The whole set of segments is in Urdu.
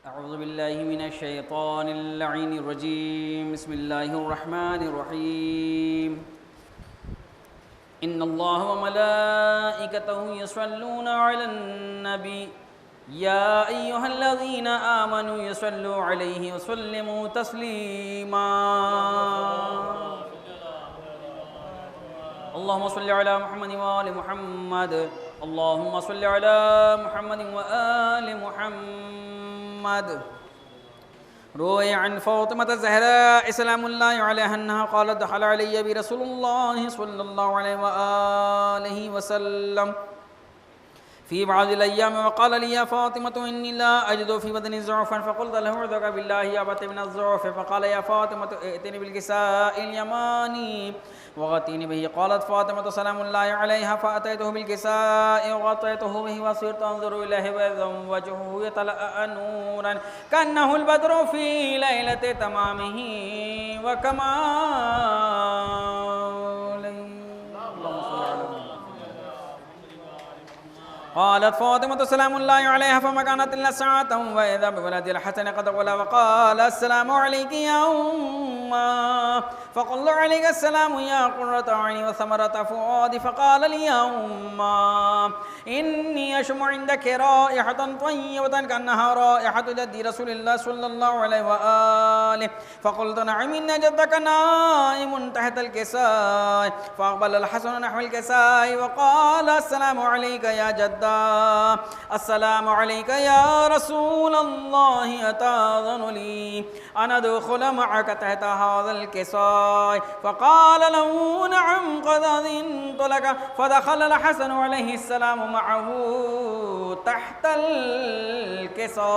أعوذ بالله من الشيطان اللعين الرجيم بسم الله الرحمن الرحيم إن الله وملائكته يصلون على النبي يا أيها الذين آمنوا يصلوا عليه وسلموا تسليما اللهم صل على محمد وآل محمد اللهم صل على محمد وآل محمد. روي عن فاطمة الزهراء سلام الله عليها أنها قالت دخل علي برسول الله صلى الله عليه وآله وسلم في بعض الأيام وقال لي يا فاطمة إني لا أجد في بدني ضعفا فقلت له أعوذك بالله يا أبت من الضعف فقال يا فاطمة ائتني بالكساء اليماني وغطيني به. قالت فاطمة سلام الله عليها فأتيته بالكساء وغطيته به وصرت أنظر إليه وإذا وجهه يتلألأ نورا كأنه البدر في ليلة تمامه وكماله. قالت فاطمة سلام الله عليها فما كانت إلا ساعة وإذا بولد الحسن قد قال وقال السلام عليك يا أمّا فقل عليك السلام يا قرة عيني وثمرة فؤادي. فقال لي يا أمّا إني أشم عندك رائحة طيبة كأنها رائحة جد رسول الله صلى الله عليه وآله. فقلت نعم إن جدك نائم تحت الكساء. فأقبل الحسن نحو الكساء وقال السلام عليك يا جد السلام عليك يا رسول الله أتأذن لي أن أدخل معك تحت هذا الكساء؟ فقال له نعم قد أذنت لك. فدخل الحسن عليه السلام معه تحت الكساء.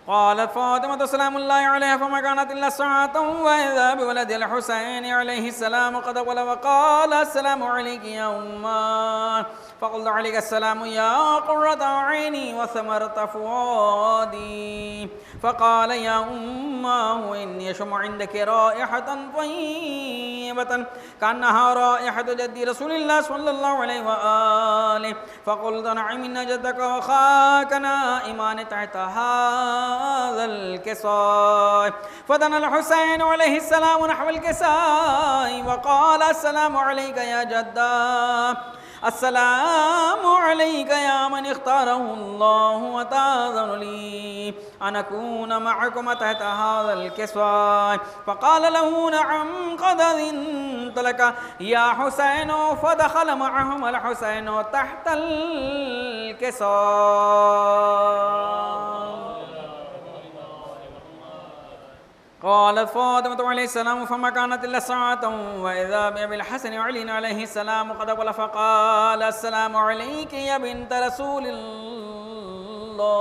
قالت فاطمة سلام الله عليها فما كانت إلا ساعة وإذا بولد الحسين عليه السلام قد وقال السلام عليك يا أمّا فقلت عليك السلام يا قرة عيني وثمرة فؤادي. فقال يا أمّا إني أشم عندك رائحة طيبة كأنها رائحة جد رسول الله صلى الله عليه وآله. فقلت نعم إن جدك وأخاك نائمان تحت هذا الكساء. فدنا الحسين عليه السلام نحو الكساء وقال السلام عليك يا جدا السلام عليك يا من اختاره الله وتأذن لي أن أكون معكم تحت هذا الكساء. فقال له نعم قد أذنت لك يا حسين. فدخل معهم الحسين تحت الكساء. قالت فاطمة عليه السلام فما كانت إلا ساعة وإذا بأبي الحسن علي عليه السلام قد قال فقال السلام عليك يا بنت رسول الله.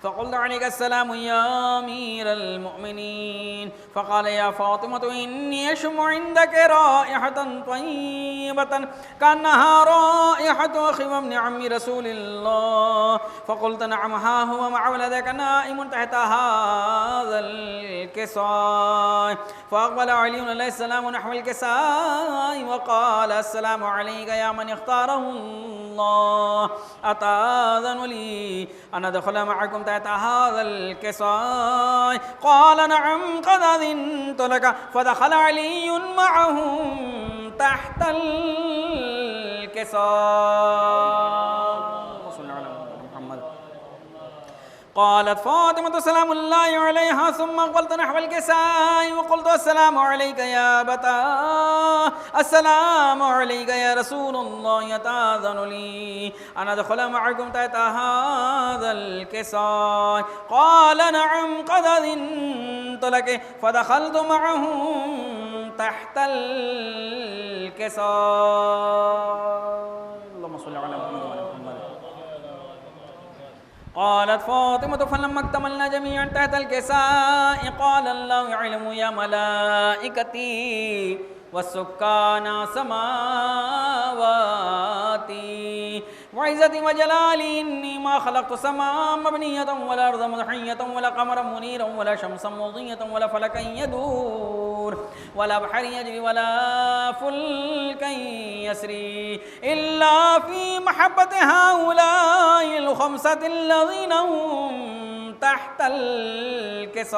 فقلت عليك السلام يا أمير المؤمنين. فقال يا فاطمة إني أشم عندك رائحة طيبة كأنها رائحة أخي وابن عم رسول الله. فقلت نعم ها هو مع ولدك نائم تحت هذا الكساء. فأقبل علي عليه السلام نحو الكساء وقال السلام عليك يا من اختاره الله أتأذن لي أن أدخل معكم تحت هذا الكساء؟ قال نعم قد أذنت لك. فدخل علي معهم تحت الكساء. قالت فاطمة سلام الله عليها ثم قلت نحو الكساء وقلت السلام عليك يا أبتا السلام عليك يا رسول الله يتأذن لي أن أدخل معكم تحت هذا الكساء؟ قال نعم قد أذنت لك. فدخلت معهم تحت الكساء. اللهم صل على محمد وعلى محمد. قالت فاطمة فلما اكتملنا جميعا تحت الكساء قال الله يعلم يا ملائكتي والسكان سماواتي وعزتي وجلالي إني ما خلقت سماء مبنية ولا أرض مضحية ولا قمرا منيرا ولا شمسا مضية ولا فلكا يدور يدور ولا بحر يجري ولا فلك يسري إلا في محبة هؤلاء الخمسة الذين هم تحت الكساء.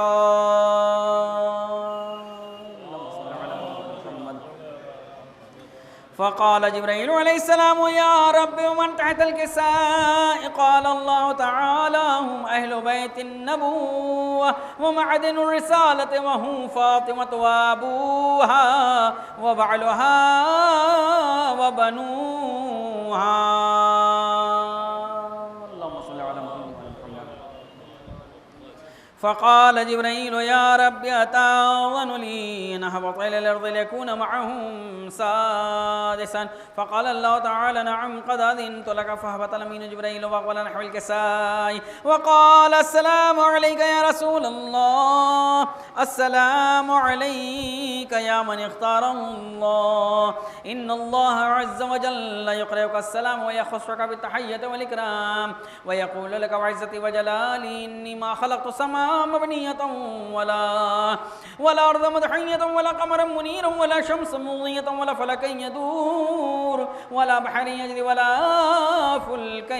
فقال جبريل عليه السلام يا رب ومن تحت الكساء؟ قال الله تعالى هم أهل بيت النبوة ومعدن الرسالة وهم فاطمة وأبوها وبعلها وبنوها. اللهم صل على محمد. فقال جبريل يا رب أتأذن لي أن أهبط إلى الأرض ليكون معهم سادسا؟ فقال الله تعالى نعم قد أذنت لك. فهبط الأمين جبريل وأقبل نحو الكساء وقال السلام عليك يا رسول الله، السلام عليك يا من اختاره الله، إن الله عز وجل يقرئك السلام ويخصك بالتحية والإكرام ويقول لك وعزتي وجلالي إني ما خلقت السماء مبنية ولا أرض مدحية ولا قمرا منيرا ولا شمس مضية ولا فلكا يدور ولا بحر يجري ولا فلكا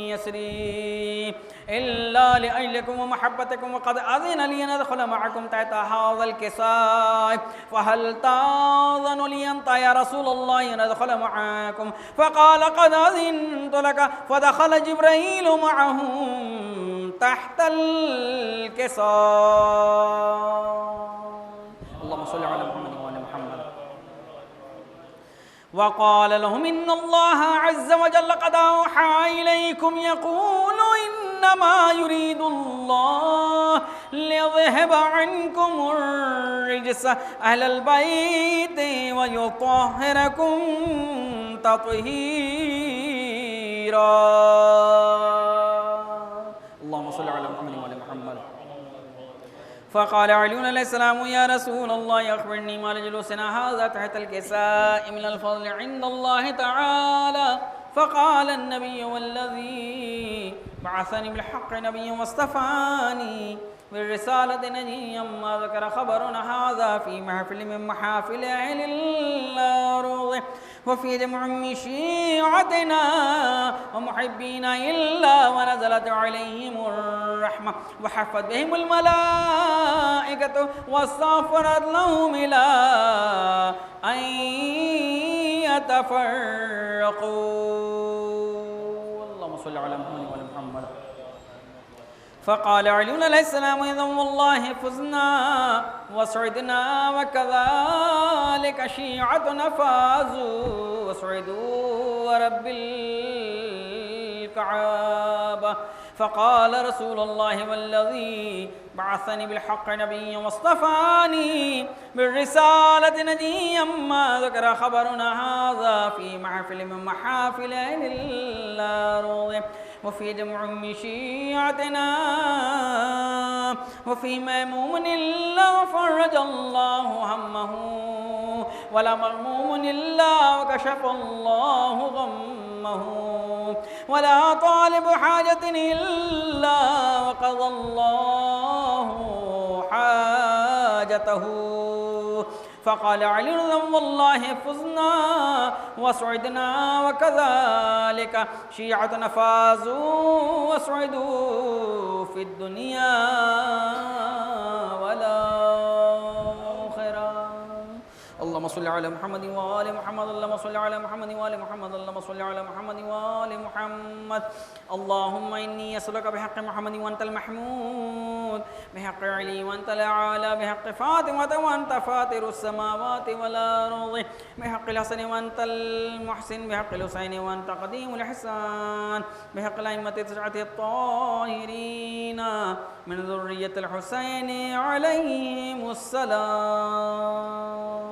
يسري إلا لأجلكم ومحبتكم وقد أذن لي أن أدخل معكم تحت هذا الكساء فهل تأذن لي أنت يا رسول الله أن أدخل معكم؟ فقال قد أذنت لك. فدخل جبريل معهم تحت الكساء. اللهم صل على محمد وآل محمد. وقال لهم إن الله عز وجل قد أوحى إليكم يقول إنما يريد الله ليذهب عنكم الرجس أهل البيت ويطهركم تطهيرا. اللهم صل على محمد وآل محمد. فقال علي عليه السلام يا رسول الله أخبرني ما لجلوسنا هذا تحت الكساء من الفضل عند الله تعالى؟ فقال النبي والذي بعثني بالحق نبيا واصطفاني بالرسالة نجيا ما ذكر خبرنا هذا في محفل من محافل أهل الأرض وفي جمع من شيعتنا ومحبينا إلا ونزلت عليهم الرحمة وحفت بهم الملائكة واستغفرت لهم إلى أن يتفرقوا. اللهم صل على محمد وعلى محمد. فقال علي عليه السلام إذا والله فزنا وسعدنا وكذلك شيعتنا فازوا وسعدوا ورب الكعبة. فقال رسول الله والذي بعثني بالحق نبيا واصطفاني بالرسالة نجيا ما ذكر خبرنا هذا في محفل من محافل أهل الأرض وفي جمع من شيعتنا وفي مأموم إلا فرج الله همه ولا مغموم إلا وكشف الله غمه ولا طالب حاجة إلا وقضى الله حاجته. فقال علي والله فزنا وسعدنا وكذلك شيعتنا فازوا وسعدوا في الدنيا والآخرة. اللهم صل على محمد وآل محمد. اللهم صل على محمد وآل محمد. اللهم صل على محمد وآل محمد. اللهم إني أسألك بحق محمد وأنت المحمود بحق علي وأنت الأعلى بحق فاطمة وأنت فاطر السماوات والأرض بحق الحسن وأنت المحسن بحق الحسين وأنت قديم الإحسان بحق الأئمة التسعة الطاهرين من ذرية الحسين عليهم السلام.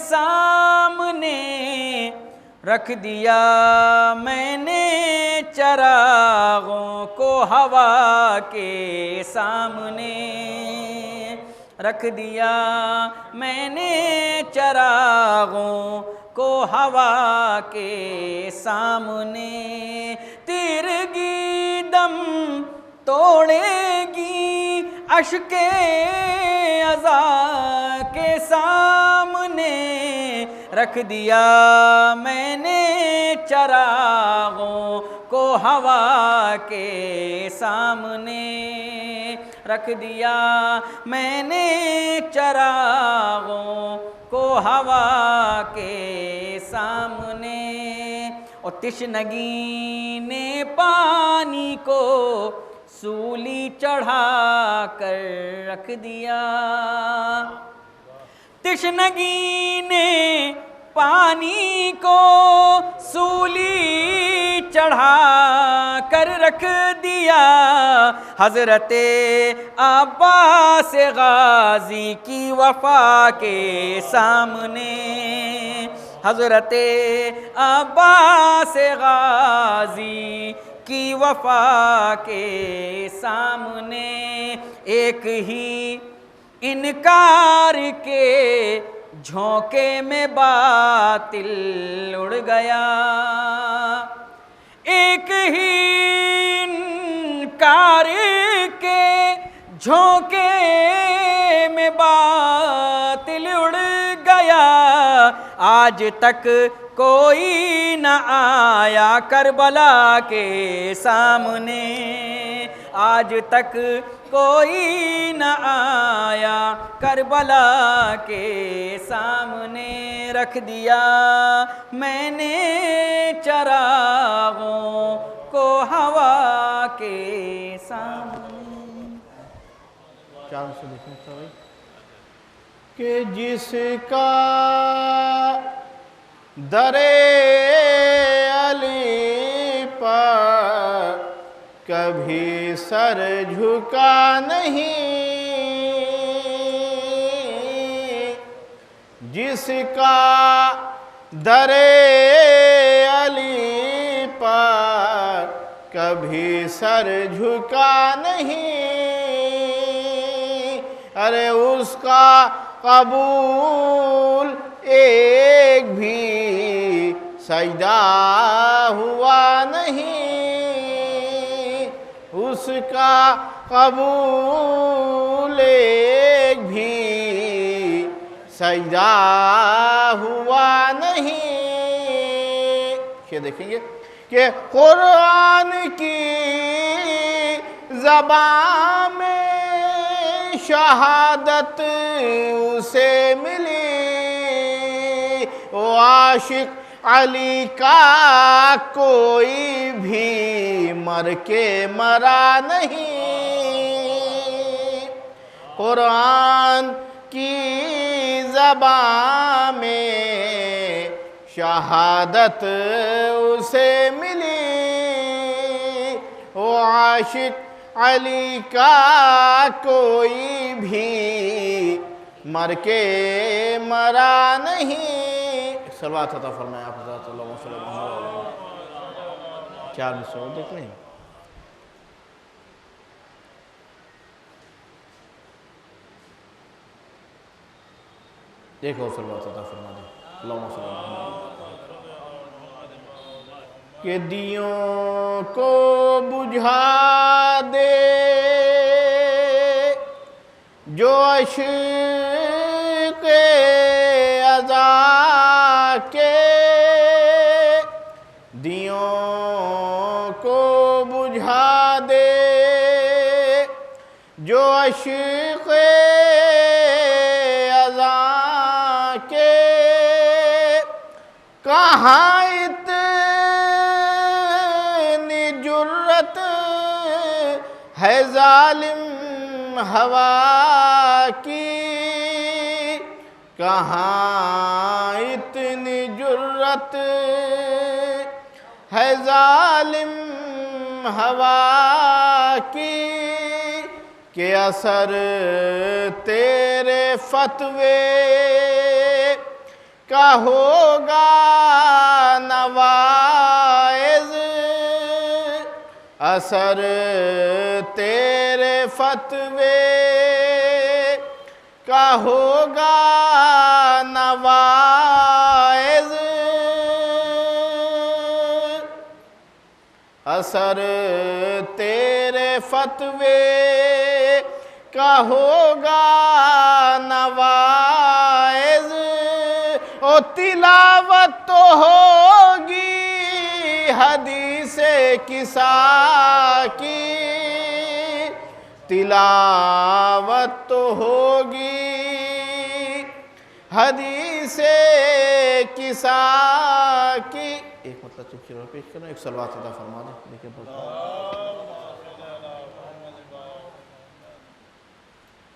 سامنے رکھ دیا میں نے چراغوں کو ہوا کے سامنے رکھ دیا میں نے چراغوں کو ہوا کے سامنے تیرگی دم توڑے گی اشک عزا کے سامنے رکھ دیا میں نے چراغوں کو ہوا کے سامنے رکھ دیا میں نے چراغوں کو ہوا کے سامنے اور تشنگی نے پانی کو سولی چڑھا کر رکھ دیا تشنگی نے پانی کو سولی چڑھا کر رکھ دیا حضرت عباس غازی کی وفا کے سامنے حضرت عباس غازی کی وفا کے سامنے ایک ہی انکار کے جھونکے میں باطل اڑ گیا ایک ہی انکار کے جھونکے میں باطل اڑ گیا آج تک کوئی نہ آیا کربلا کے سامنے آج تک کوئی نہ آیا کربلا کے سامنے رکھ دیا میں نے چراغوں کو ہوا کے سامنے چار سے دیکھیں بھائی کہ جس کا در علی پر کبھی سر جھکا نہیں جس کا در علی پر کبھی سر جھکا نہیں ارے اس کا قبول ایک بھی سجدہ ہوا نہیں اس کا قبول ایک بھی سجدہ ہوا نہیں یہ دیکھیں گے کہ قرآن کی زبان میں شہادت اسے ملی وہ عاشق علی کا کوئی بھی مر کے مرا نہیں قرآن کی زبان میں شہادت اسے ملی وہ عاشق علی کا کوئی بھی مر کے مرا نہیں صلوات عطا فرمائے آپ حضرات اللہ صلی اللہ علیہ وسلم چار مسئلہ دیکھ لیں دیکھو صلوات عطا فرما دیں اللہ صلی اللہ علیہ وسلم کہ دیوں کو بجھا دے جو عشق عزا کے دیوں کو بجھا دے جو عشق عزا کے کہاں ہے ظالم ہوا کی کہاں اتنی جرت ہے ظالم ہوا کی کہ اثر تیرے فتوے کا ہوگا نواز، اثر تیرے فتوے کا ہوگا نواز، اثر تیرے فتوے کا ہوگا نواز، او تلاوت تو ہوگی حدیث کسا کی، تلاوت تو ہوگی حدیث کسا کی۔ ایک مطلب چکر پیش کرنا، ایک صلوات ادا فرما دیں، دیکھیں بولتا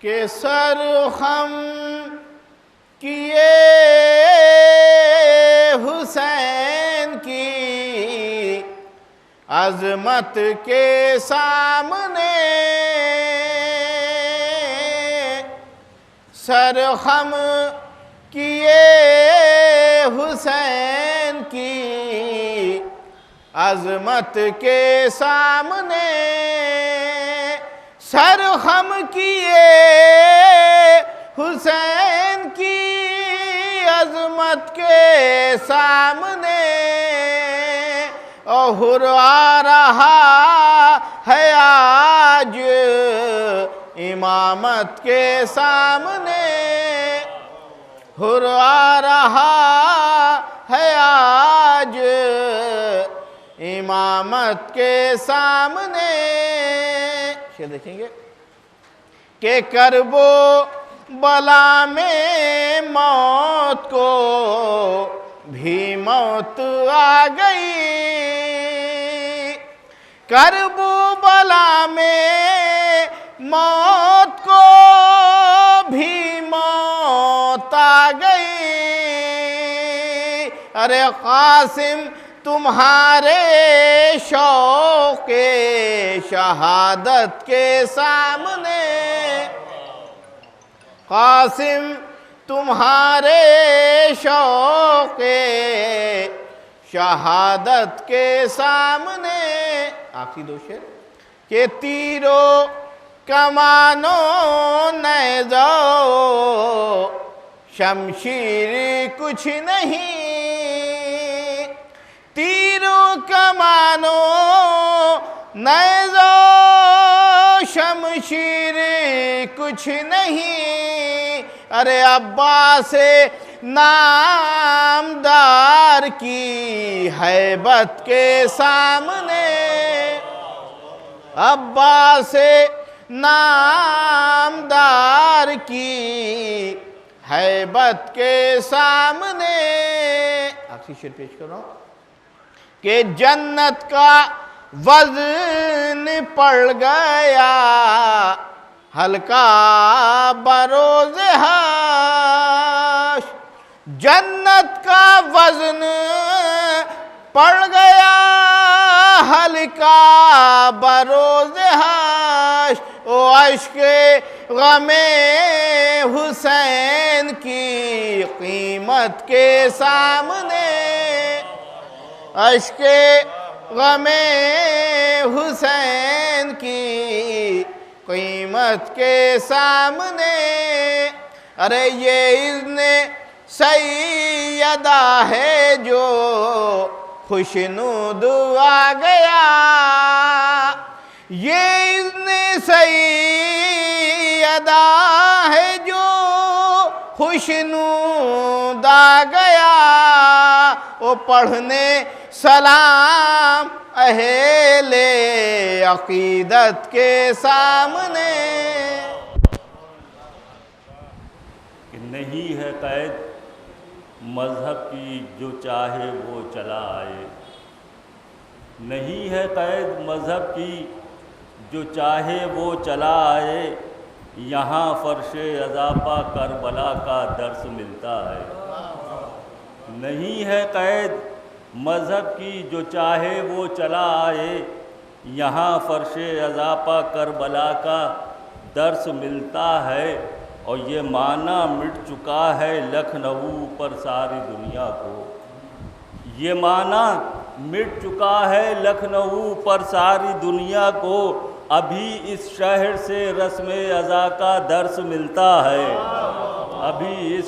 کہ سر خم کیے حسین کی عظمت کے سامنے، سر خم کیے حسین کی عظمت کے سامنے، سر خم کیے حسین کی عظمت کے سامنے، اور آ رہا ہے آج امامت کے سامنے، اور آ رہا ہے آج امامت کے سامنے۔ یہ دیکھیں گے کہ کرب و بلا میں موت کو بھی موت آ گئی، کرب و بلا میں موت کو بھی موت آ گئی، ارے قاسم تمہارے شوق شہادت کے سامنے، قاسم تمہارے شوق شہادت کے سامنے۔ آخری دو شعر کہ تیرو کمانو نیزو شمشیر کچھ نہیں، تیرو کمانو نیزو شمشیر کچھ نہیں، ارے عباس نامدار کی ہیبت کے سامنے، عباس نامدار کی ہیبت کے سامنے۔ آخری شعر پیش کر رہا ہوں کہ جنت کا وزن پڑ گیا ہلکا بروز حشر، جنت کا وزن پڑ گیا ہلکا بروز حشر، او عشق غم حسین کی قیمت کے سامنے، عشق غم حسین کی قیمت کے سامنے، ارے یہ اذن سیدہ ہے جو خوشنود آ گیا، یہ اذن سیدہ ہے جو خوشنود آ گیا، وہ پڑھنے سلام اہل عقیدت کے سامنے۔ کہ نہیں ہے قید مذہب کی جو چاہے وہ چلا آئے، نہیں ہے قید مذہب کی جو چاہے وہ چلا آئے، یہاں فرش اضافہ کربلا کا درس ملتا ہے، نہیں ہے قید مذہب کی جو چاہے وہ چلا آئے، یہاں فرش اضافہ کربلا کا درس ملتا ہے، اور یہ معنی مٹ چکا ہے لکھنؤ پر ساری دنیا کو، یہ معنی مٹ چکا ہے لکھنؤ پر ساری دنیا کو، ابھی اس شہر سے رسم ازا کا درس ملتا ہے، ابھی اس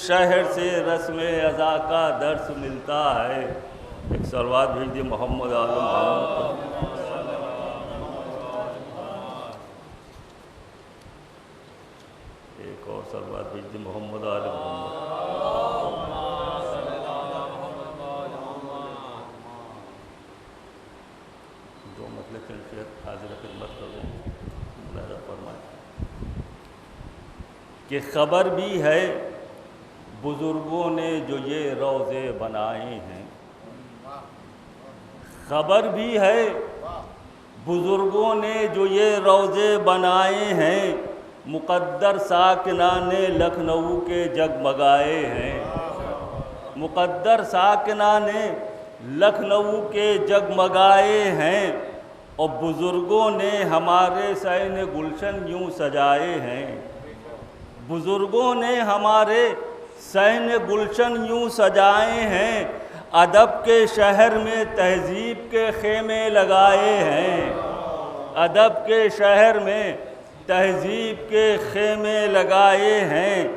شہر سے رسم ازا کا درس ملتا ہے۔ ایک صلوات بھیج دیے محمد آل محمد۔ ایک اور صلوات بھیج دیے محمد آل محمد۔ جو مطلب کیفیت حاضر خدمت کر دیں ملاحظہ فرمائیں کہ خبر بھی ہے بزرگوں نے جو یہ روضے بنائے ہیں، خبر بھی ہے بزرگوں نے جو یہ روضے بنائے ہیں، مقدر ساکنان لکھنؤ کے جگمگائے ہیں، مقدر ساکنان لکھنؤ کے جگمگائے ہیں، اور بزرگوں نے ہمارے صحن گلشن یوں سجائے ہیں، بزرگوں نے ہمارے صحن گلشن یوں سجائے ہیں، ادب کے شہر میں تہذیب کے خیمے لگائے ہیں، ادب کے شہر میں تہذیب کے خیمے لگائے ہیں،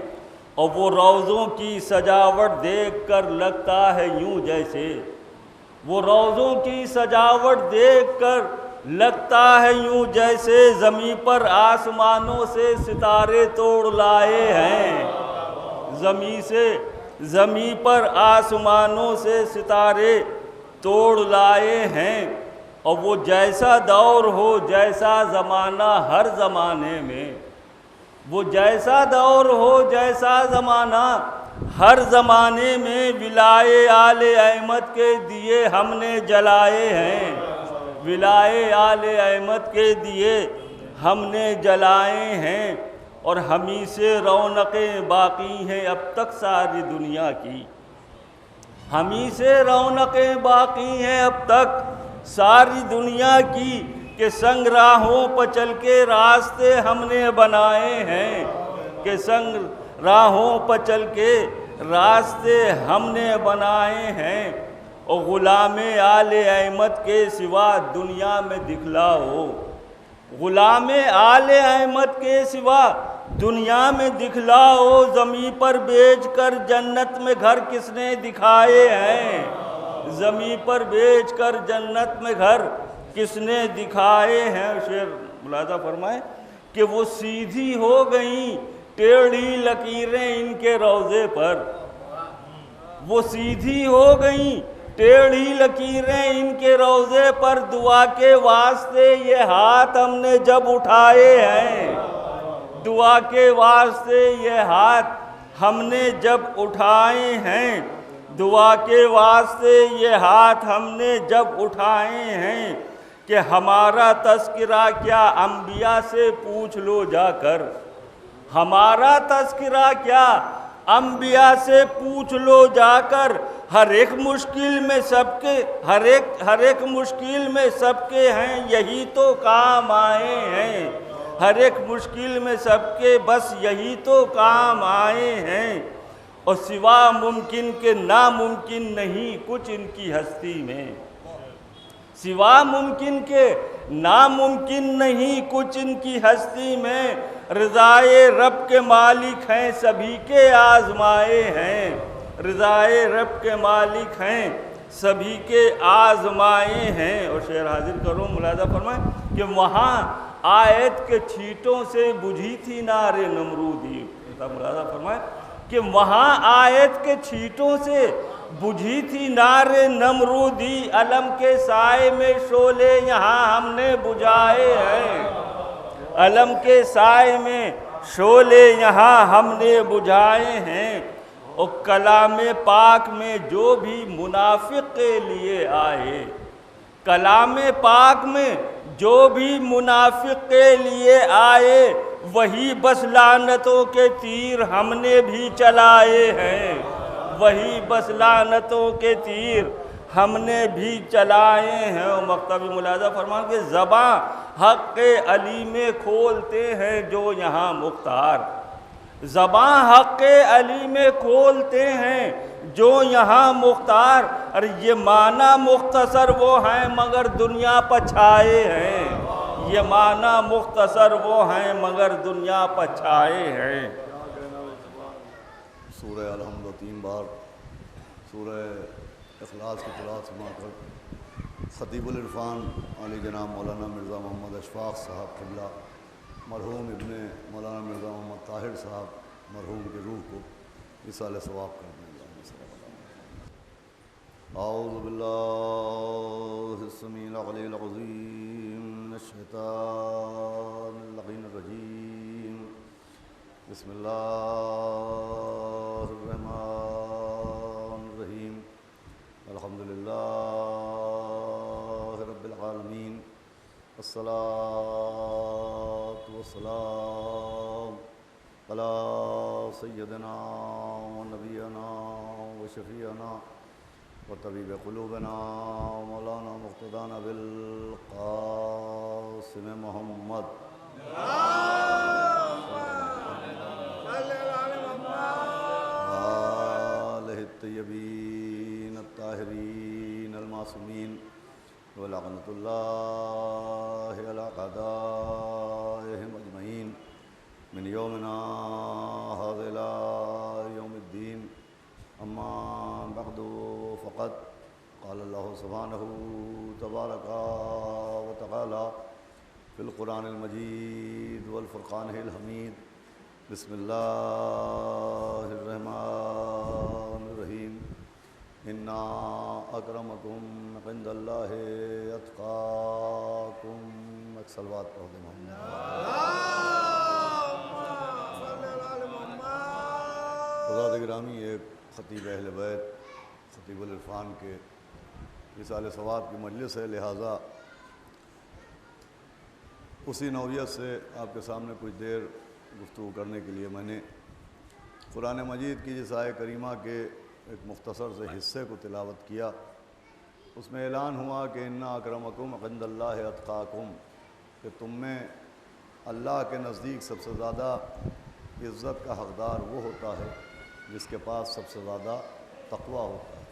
اور وہ روضوں کی سجاوٹ دیکھ کر لگتا ہے یوں جیسے، وہ روضوں کی سجاوٹ دیکھ کر لگتا ہے یوں جیسے زمیں پر آسمانوں سے ستارے توڑ لائے ہیں، زمیں پر آسمانوں سے ستارے توڑ لائے ہیں، اور وہ جیسا دور ہو جیسا زمانہ ہر زمانے میں، وہ جیسا دور ہو جیسا زمانہ ہر زمانے میں، ولائے آل احمد کے دیے ہم نے جلائے ہیں، ولائے آل احمد کے دیے ہم نے جلائے ہیں، اور ہمیں سے رونقیں باقی ہیں اب تک ساری دنیا کی، ہمیں سے رونقیں باقی ہیں اب تک ساری دنیا کی، کہ سنگ راہوں پر چل کے راستے ہم نے بنائے ہیں، کہ سنگ راہوں پر چل کے راستے ہم نے بنائے ہیں، اور غلام آل احمد کے سوا دنیا میں دکھلاؤ، غلام آل احمد کے سوا دنیا میں دکھلاؤ، زمیں پر بیچ کر جنت میں گھر کس نے دکھائے ہیں، زمیں پر بیچ کر جنت میں گھر کس نے دکھائے ہیں۔ شعر ملاحظہ فرمائیں کہ وہ سیدھی ہو گئیں ٹیڑھی لکیریں ان کے روضے پر، وہ سیدھی ہو گئیں ٹیڑھی لکیریں ان کے روضے پر، دعا کے واسطے یہ ہاتھ ہم نے جب اٹھائے ہیں، دعا کے واسطے یہ ہاتھ ہم نے جب اٹھائے ہیں، دعا کے واسطے یہ ہاتھ ہم نے جب اٹھائے ہیں، کہ ہمارا تذکرہ کیا انبیاء سے پوچھ لو جا کر، ہمارا تذکرہ کیا انبیاء سے پوچھ لو جا کر، ہر ایک مشکل میں سب کے ہر ایک مشکل میں سب کے ہیں یہی تو کام آئے ہیں، ہر ایک مشکل میں سب کے بس یہی تو کام آئے ہیں، اور سوا ممکن کے ناممکن نہیں کچھ ان کی ہستی میں، سوا ممکن کے ناممکن نہیں کچھ ان کی ہستی میں، رضائے رب کے مالک ہیں سبھی کے آزمائے ہیں، رضائے رب کے مالک ہیں سبھی کے آزمائے ہیں۔ اور شعر حاضر کروں ملاحظہ فرمائیں کہ وہاں آیت کے چھینٹوں سے بجھی تھی نار نمرودی، ملاحظہ فرمائیں کہ وہاں آیت کے چھینٹوں سے بجھی تھی نار نمرودی، علم کے سائے میں شعلے یہاں ہم نے بجھائے ہیں، علم کے سائے میں شعلے یہاں ہم نے بجھائے ہیں، اور کلام پاک میں جو بھی منافق کے لیے آئے، کلام پاک میں جو بھی منافق کے لیے آئے، وہی بس لعنتوں کے تیر ہم نے بھی چلائے ہیں، وہی بس لعنتوں کے تیر ہم نے بھی چلائے ہیں۔ اور مکتبی ملاحظہ فرمان کہ زباں حق علی میں کھولتے ہیں جو یہاں مختار، زباں حق علی میں کھولتے ہیں جو یہاں مختار۔ اور یہ معنی مختصر وہ ہیں مگر دنیا پچھائے ہیں، یہ معنی مختصر وہ ہیں مگر دنیا پچھائے ہیں۔ سورہ الحمد 3 بار، سورہ اخلاص کی تلاوت سما کر خطیب العرفان علی جناب مولانا مرزا محمد اشفاق صاحب قبلہ مرحوم ابن مولانا مرزا محمد طاہر صاحب مرحوم کی روح کو اصال ثواب کر دیں۔ اعوذ باللہ السمیع العلیہ العظیم من الشیطان اللعین الرجیم، بسم اللہ الرحمن الرحیم، الحمدللہ رب العالمین، الصلاة والسلام علی سیدنا و نبینا و شفیعنا و طبیب قلوبنا مولانا مقتدانا بالقاسم محمد آلہ الطیبین الطاہرین المعصومین ولعنۃ اللہ علی اعدائہم اجمعین من یومنا ھذا الی یوم الدین، اما بعد فقد قال اللہ سبحانہ تبارک و تعالی فی القرآن المجید والفرقان الحمید، بسم اللہ الرحمن الرحیم، انا اکرمکم عند اللہ اتقاکم، ایک صلوات پڑھ دیں محمد۔ حضرات گرامی، ایک خطیب اہل بیت خطیب العرفان کے اصال ثواب کی مجلس ہے، لہٰذا اسی نوعیت سے آپ کے سامنے کچھ دیر گفتگو کرنے کے لیے میں نے قرآن مجید کی جس آیہ کریمہ کے ایک مختصر سے حصے کو تلاوت کیا۔ اس میں اعلان ہوا کہ انا اکرمکم عند اللہ اتقاکم، کہ تم میں اللہ کے نزدیک سب سے زیادہ عزت کا حقدار وہ ہوتا ہے جس کے پاس سب سے زیادہ تقوی ہوتا ہے۔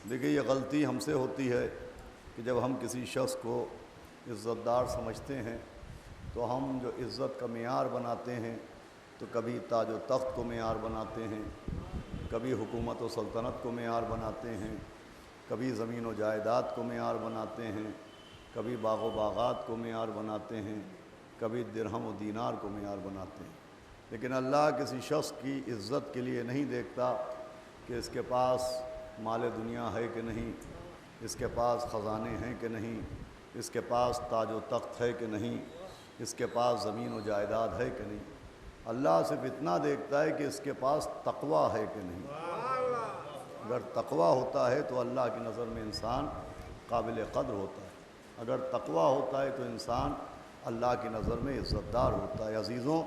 دیکھیے، یہ غلطی ہم سے ہوتی ہے کہ جب ہم کسی شخص کو عزت دار سمجھتے ہیں تو ہم جو عزت کا معیار بناتے ہیں تو کبھی تاج و تخت کو معیار بناتے ہیں، کبھی حکومت و سلطنت کو معیار بناتے ہیں، کبھی زمین و جائیداد کو معیار بناتے ہیں، کبھی باغ و باغات کو معیار بناتے ہیں، کبھی درہم و دینار کو معیار بناتے ہیں۔ لیکن اللہ کسی شخص کی عزت کے لیے نہیں دیکھتا کہ اس کے پاس مال دنیا ہے کہ نہیں، اس کے پاس خزانے ہیں کہ نہیں، اس کے پاس تاج و تخت ہے کہ نہیں، اس کے پاس زمین و جائیداد ہے کہ نہیں۔ اللہ صرف اتنا دیکھتا ہے کہ اس کے پاس تقوی ہے کہ نہیں۔ اگر تقوی ہوتا ہے تو اللہ کی نظر میں انسان قابل قدر ہوتا ہے، اگر تقوی ہوتا ہے تو انسان اللہ کی نظر میں عزت دار ہوتا ہے۔ عزیزوں،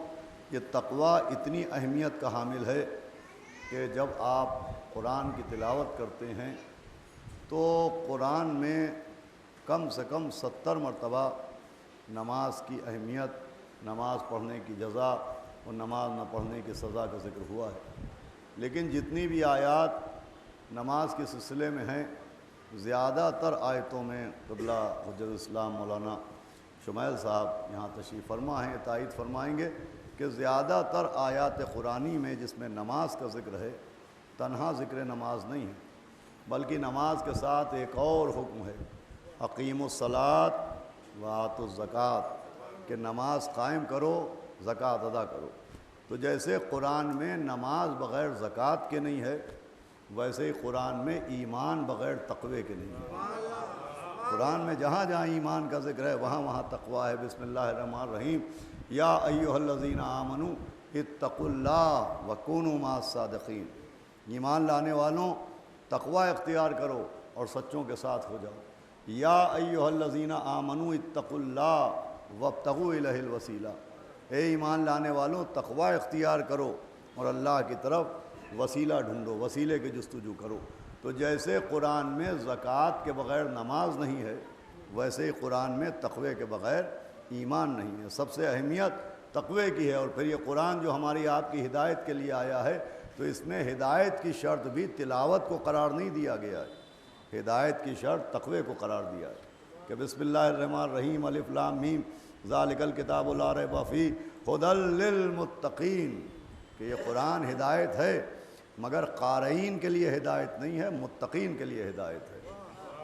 یہ تقوی اتنی اہمیت کا حامل ہے کہ جب آپ قرآن کی تلاوت کرتے ہیں تو قرآن میں کم سے کم 70 مرتبہ نماز کی اہمیت، نماز پڑھنے کی جزا اور نماز نہ پڑھنے کی سزا کا ذکر ہوا ہے۔ لیکن جتنی بھی آیات نماز کے سلسلے میں ہیں، زیادہ تر آیتوں میں قبلہ حجت اسلام مولانا شمیل صاحب یہاں تشریف فرما ہیں، تائید فرمائیں گے کہ زیادہ تر آیات قرآنی میں جس میں نماز کا ذکر ہے، تنہا ذکر نماز نہیں ہے، بلکہ نماز کے ساتھ ایک اور حکم ہے، اقیموا الصلاۃ وآتوا الزکوٰۃ، کہ نماز قائم کرو، زکوٰۃ ادا کرو۔ تو جیسے قرآن میں نماز بغیر زکوٰۃ کے نہیں ہے، ویسے ہی قرآن میں ایمان بغیر تقوی کے نہیں ہے۔ قرآن میں جہاں جہاں ایمان کا ذکر ہے وہاں وہاں تقوی ہے۔ بسم اللہ الرحمن الرحیم، یا ایھا الذین آمنوا اتقوا اللہ وکونوا مع الصادقین، ایمان لانے والوں تقوی اختیار کرو اور سچوں کے ساتھ ہو جاؤ۔ یا ایھا الذین آمنوا اتقوا اللہ وابتغوا الیہ الوسیلہ، اے ایمان لانے والوں تقوی اختیار کرو اور اللہ کی طرف وسیلہ ڈھونڈو، وسیلے کی جستجو کرو۔ تو جیسے قرآن میں زکوٰۃ کے بغیر نماز نہیں ہے، ویسے ہی قرآن میں تقوی کے بغیر ایمان نہیں ہے۔ سب سے اہمیت تقوی کی ہے، اور پھر یہ قرآن جو ہماری آپ کی ہدایت کے لیے آیا ہے تو اس میں ہدایت کی شرط بھی تلاوت کو قرار نہیں دیا گیا ہے، ہدایت کی شرط تقوی کو قرار دیا ہے کہ بسم اللہ الرحمن الرحیم الف لام میم ذالک الکتاب لا ریب فیہ ھدی للمتقین، کہ یہ قرآن ہدایت ہے مگر قارئین کے لیے ہدایت نہیں ہے، متقین کے لیے ہدایت ہے۔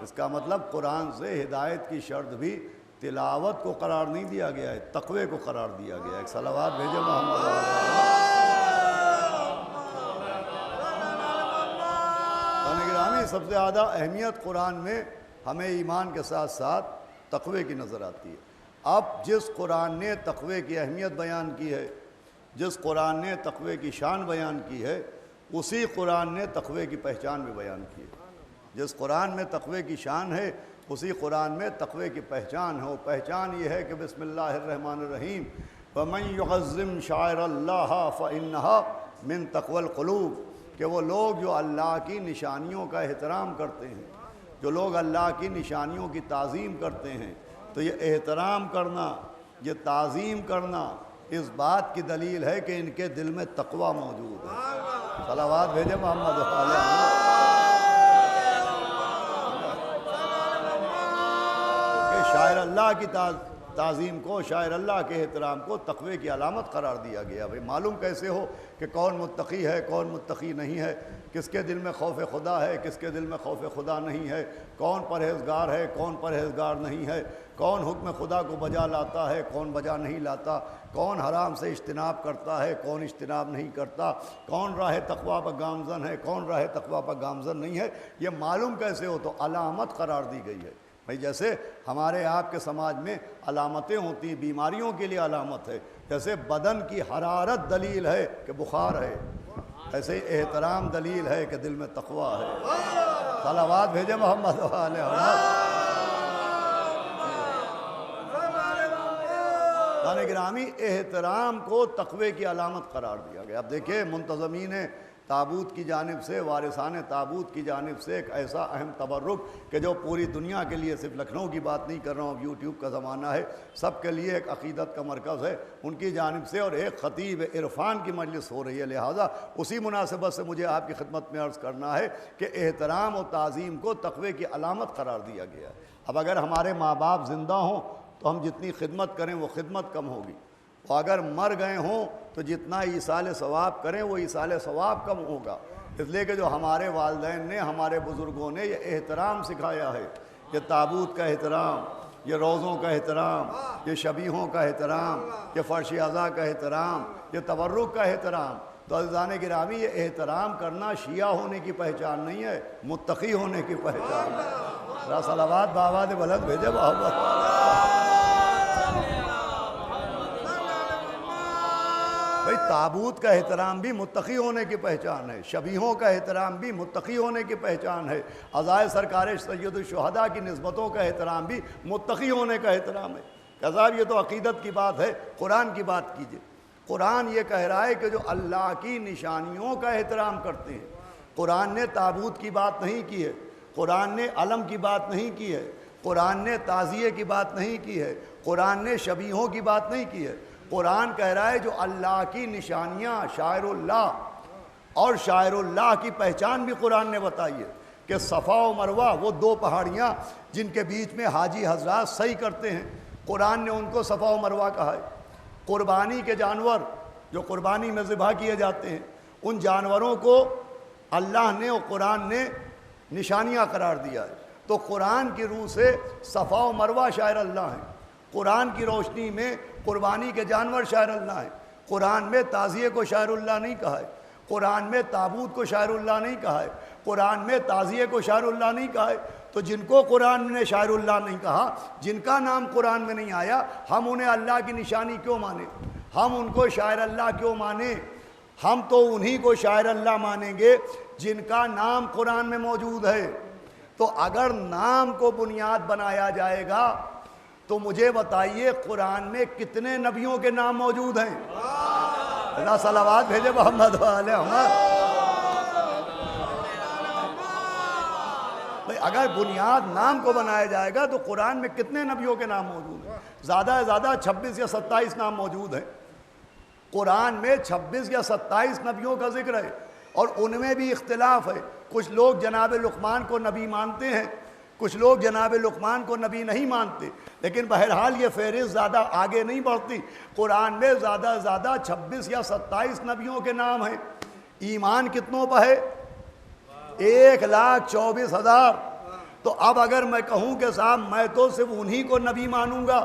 اس کا مطلب قرآن سے ہدایت کی شرط بھی تلاوت کو قرار نہیں دیا گیا ہے، تقوی کو قرار دیا گیا ہے۔ ایک صلوات بھیجے محمد گرامی۔ سب سے زیادہ اہمیت قرآن میں ہمیں ایمان کے ساتھ ساتھ تقوی کی نظر آتی ہے۔ اب جس قرآن نے تقوی کی اہمیت بیان کی ہے، جس قرآن نے تقوی کی شان بیان کی ہے، اسی قرآن نے تقوی کی پہچان بھی بیان کی ہے۔ جس قرآن میں تقوی کی شان ہے اسی قرآن میں تقوی کی پہچان ہے۔ پہچان یہ ہے کہ بسم اللہ الرحمن الرحیم وَمَن يُعَظِّمْ شَعَائِرَ اللَّهِ فَإِنَّهَا مِن تَقْوَى الْقُلُوبِ، کہ وہ لوگ جو اللہ کی نشانیوں کا احترام کرتے ہیں، جو لوگ اللہ کی نشانیوں کی تعظیم کرتے ہیں، تو یہ احترام کرنا، یہ تعظیم کرنا اس بات کی دلیل ہے کہ ان کے دل میں تقوی موجود ہے۔ صلوات بھیجے محمد علیہ کہ شاعر اللہ کی تعظیم کو، شاعر اللہ کے احترام کو تقوی کی علامت قرار دیا گیا۔ بھئی معلوم کیسے ہو کہ کون متقی ہے کون متقی نہیں ہے، کس کے دل میں خوف خدا ہے کس کے دل میں خوف خدا نہیں ہے، کون پرہیزگار ہے کون پرہیزگار نہیں ہے، کون حکم خدا کو بجا لاتا ہے کون بجا نہیں لاتا، کون حرام سے اجتناب کرتا ہے کون اجتناب نہیں کرتا، کون راہ تقویٰ پر گامزن ہے کون راہ تقویٰ پر گامزن نہیں ہے، یہ معلوم کیسے ہو؟ تو علامت قرار دی گئی ہے۔ بھئی جیسے ہمارے آپ کے سماج میں علامتیں ہوتی ہیں، بیماریوں کے لیے علامت ہے، جیسے بدن کی حرارت دلیل ہے کہ بخار ہے، ایسے احترام دلیل ہے کہ دل میں تقویٰ ہے۔ صلوات بھیجے محمد علیہ گرامی۔ احترام کو تقوی کی علامت قرار دیا گیا۔ اب دیکھیں منتظمین تابوت کی جانب سے، وارثان تابوت کی جانب سے ایک ایسا اہم تبرک کہ جو پوری دنیا کے لیے، صرف لکھنؤ کی بات نہیں کر رہا ہوں، یوٹیوب کا زمانہ ہے، سب کے لیے ایک عقیدت کا مرکز ہے، ان کی جانب سے، اور ایک خطیب عرفان کی مجلس ہو رہی ہے، لہٰذا اسی مناسبت سے مجھے آپ کی خدمت میں عرض کرنا ہے کہ احترام و تعظیم کو تقوی کی علامت قرار دیا گیا ہے۔ اب اگر ہمارے ماں باپ زندہ ہوں تو ہم جتنی خدمت کریں وہ خدمت کم ہوگی، اور اگر مر گئے ہوں تو جتنا ایصال ثواب کریں وہ ایصال ثواب کم ہوگا، اس لیے کہ جو ہمارے والدین نے، ہمارے بزرگوں نے یہ احترام سکھایا ہے، یہ تابوت کا احترام، یہ روزوں کا احترام، یہ شبیہوں کا احترام، یہ فرش عزا کا احترام، یہ تبرک کا احترام، تو عزیزان گرامی یہ احترام کرنا شیعہ ہونے کی پہچان نہیں ہے، متقی ہونے کی پہچان ہے۔ ذرا صلوات بآواز بلند بھیجے محمد۔ بھئی تابوت کا احترام بھی متقی ہونے کی پہچان ہے، شبیہوں کا احترام بھی متقی ہونے کی پہچان ہے، عزائے سرکار سید الشہداء کی نسبتوں کا احترام بھی متقی ہونے کا احترام ہے۔ کہ صاحب یہ تو عقیدت کی بات ہے، قرآن کی بات کیجئے۔ قرآن یہ کہہ رہا ہے کہ جو اللہ کی نشانیوں کا احترام کرتے ہیں، قرآن نے تابوت کی بات نہیں کی ہے، قرآن نے علم کی بات نہیں کی ہے، قرآن نے تعزیے کی بات نہیں کی ہے، قرآن نے شبیہوں کی بات نہیں کی ہے، قرآن کہہ رہا ہے جو اللہ کی نشانیاں، شاعر اللہ، اور شاعر اللہ کی پہچان بھی قرآن نے بتائی ہے کہ صفا و مروہ وہ دو پہاڑیاں جن کے بیچ میں حاجی حضرات سعی کرتے ہیں، قرآن نے ان کو صفا و مروہ کہا ہے۔ قربانی کے جانور جو قربانی میں ذبح کیے جاتے ہیں، ان جانوروں کو اللہ نے اور قرآن نے نشانیاں قرار دیا ہے، تو قرآن کی روح سے صفا و مروہ شاعر اللہ ہیں، قرآن کی روشنی میں قربانی کے جانور شاعر اللہ ہیں، قرآن میں تعزیے کو شاعر اللہ نہیں کہا ہے، قرآن میں تابوت کو شاعر اللہ نہیں کہا ہے، قرآن میں تعزیے کو شاعر اللہ نہیں کہا ہے، تو جن کو قرآن نے شاعر اللہ نہیں کہا، جن کا نام قرآن میں نہیں آیا، ہم انہیں اللہ کی نشانی کیوں مانیں؟ ہم ان کو شاعر اللہ کیوں مانیں؟ ہم تو انہی کو شاعر اللہ مانیں گے جن کا نام قرآن میں موجود ہے۔ تو اگر نام کو بنیاد بنایا جائے گا تو مجھے بتائیے قرآن میں کتنے نبیوں کے نام موجود ہیں؟ اللہ صلوات بھیجے محمد علیہ محمد۔ بھئی اگر بنیاد نام کو بنایا جائے گا تو قرآن میں کتنے نبیوں کے نام موجود ہیں؟ زیادہ سے زیادہ 26 یا 27 نام موجود ہیں قرآن میں، 26 یا 27 نبیوں کا ذکر ہے، اور ان میں بھی اختلاف ہے۔ کچھ لوگ جناب لقمان کو نبی مانتے ہیں، کچھ لوگ جناب لقمان کو نبی نہیں مانتے، لیکن بہرحال یہ فہرست زیادہ آگے نہیں بڑھتی۔ قرآن میں زیادہ سے زیادہ 26 یا 27 نبیوں کے نام ہیں۔ ایمان کتنوں پہ ہے؟ 1,24,000۔ تو اب اگر میں کہوں کہ صاحب میں تو صرف انہی کو نبی مانوں گا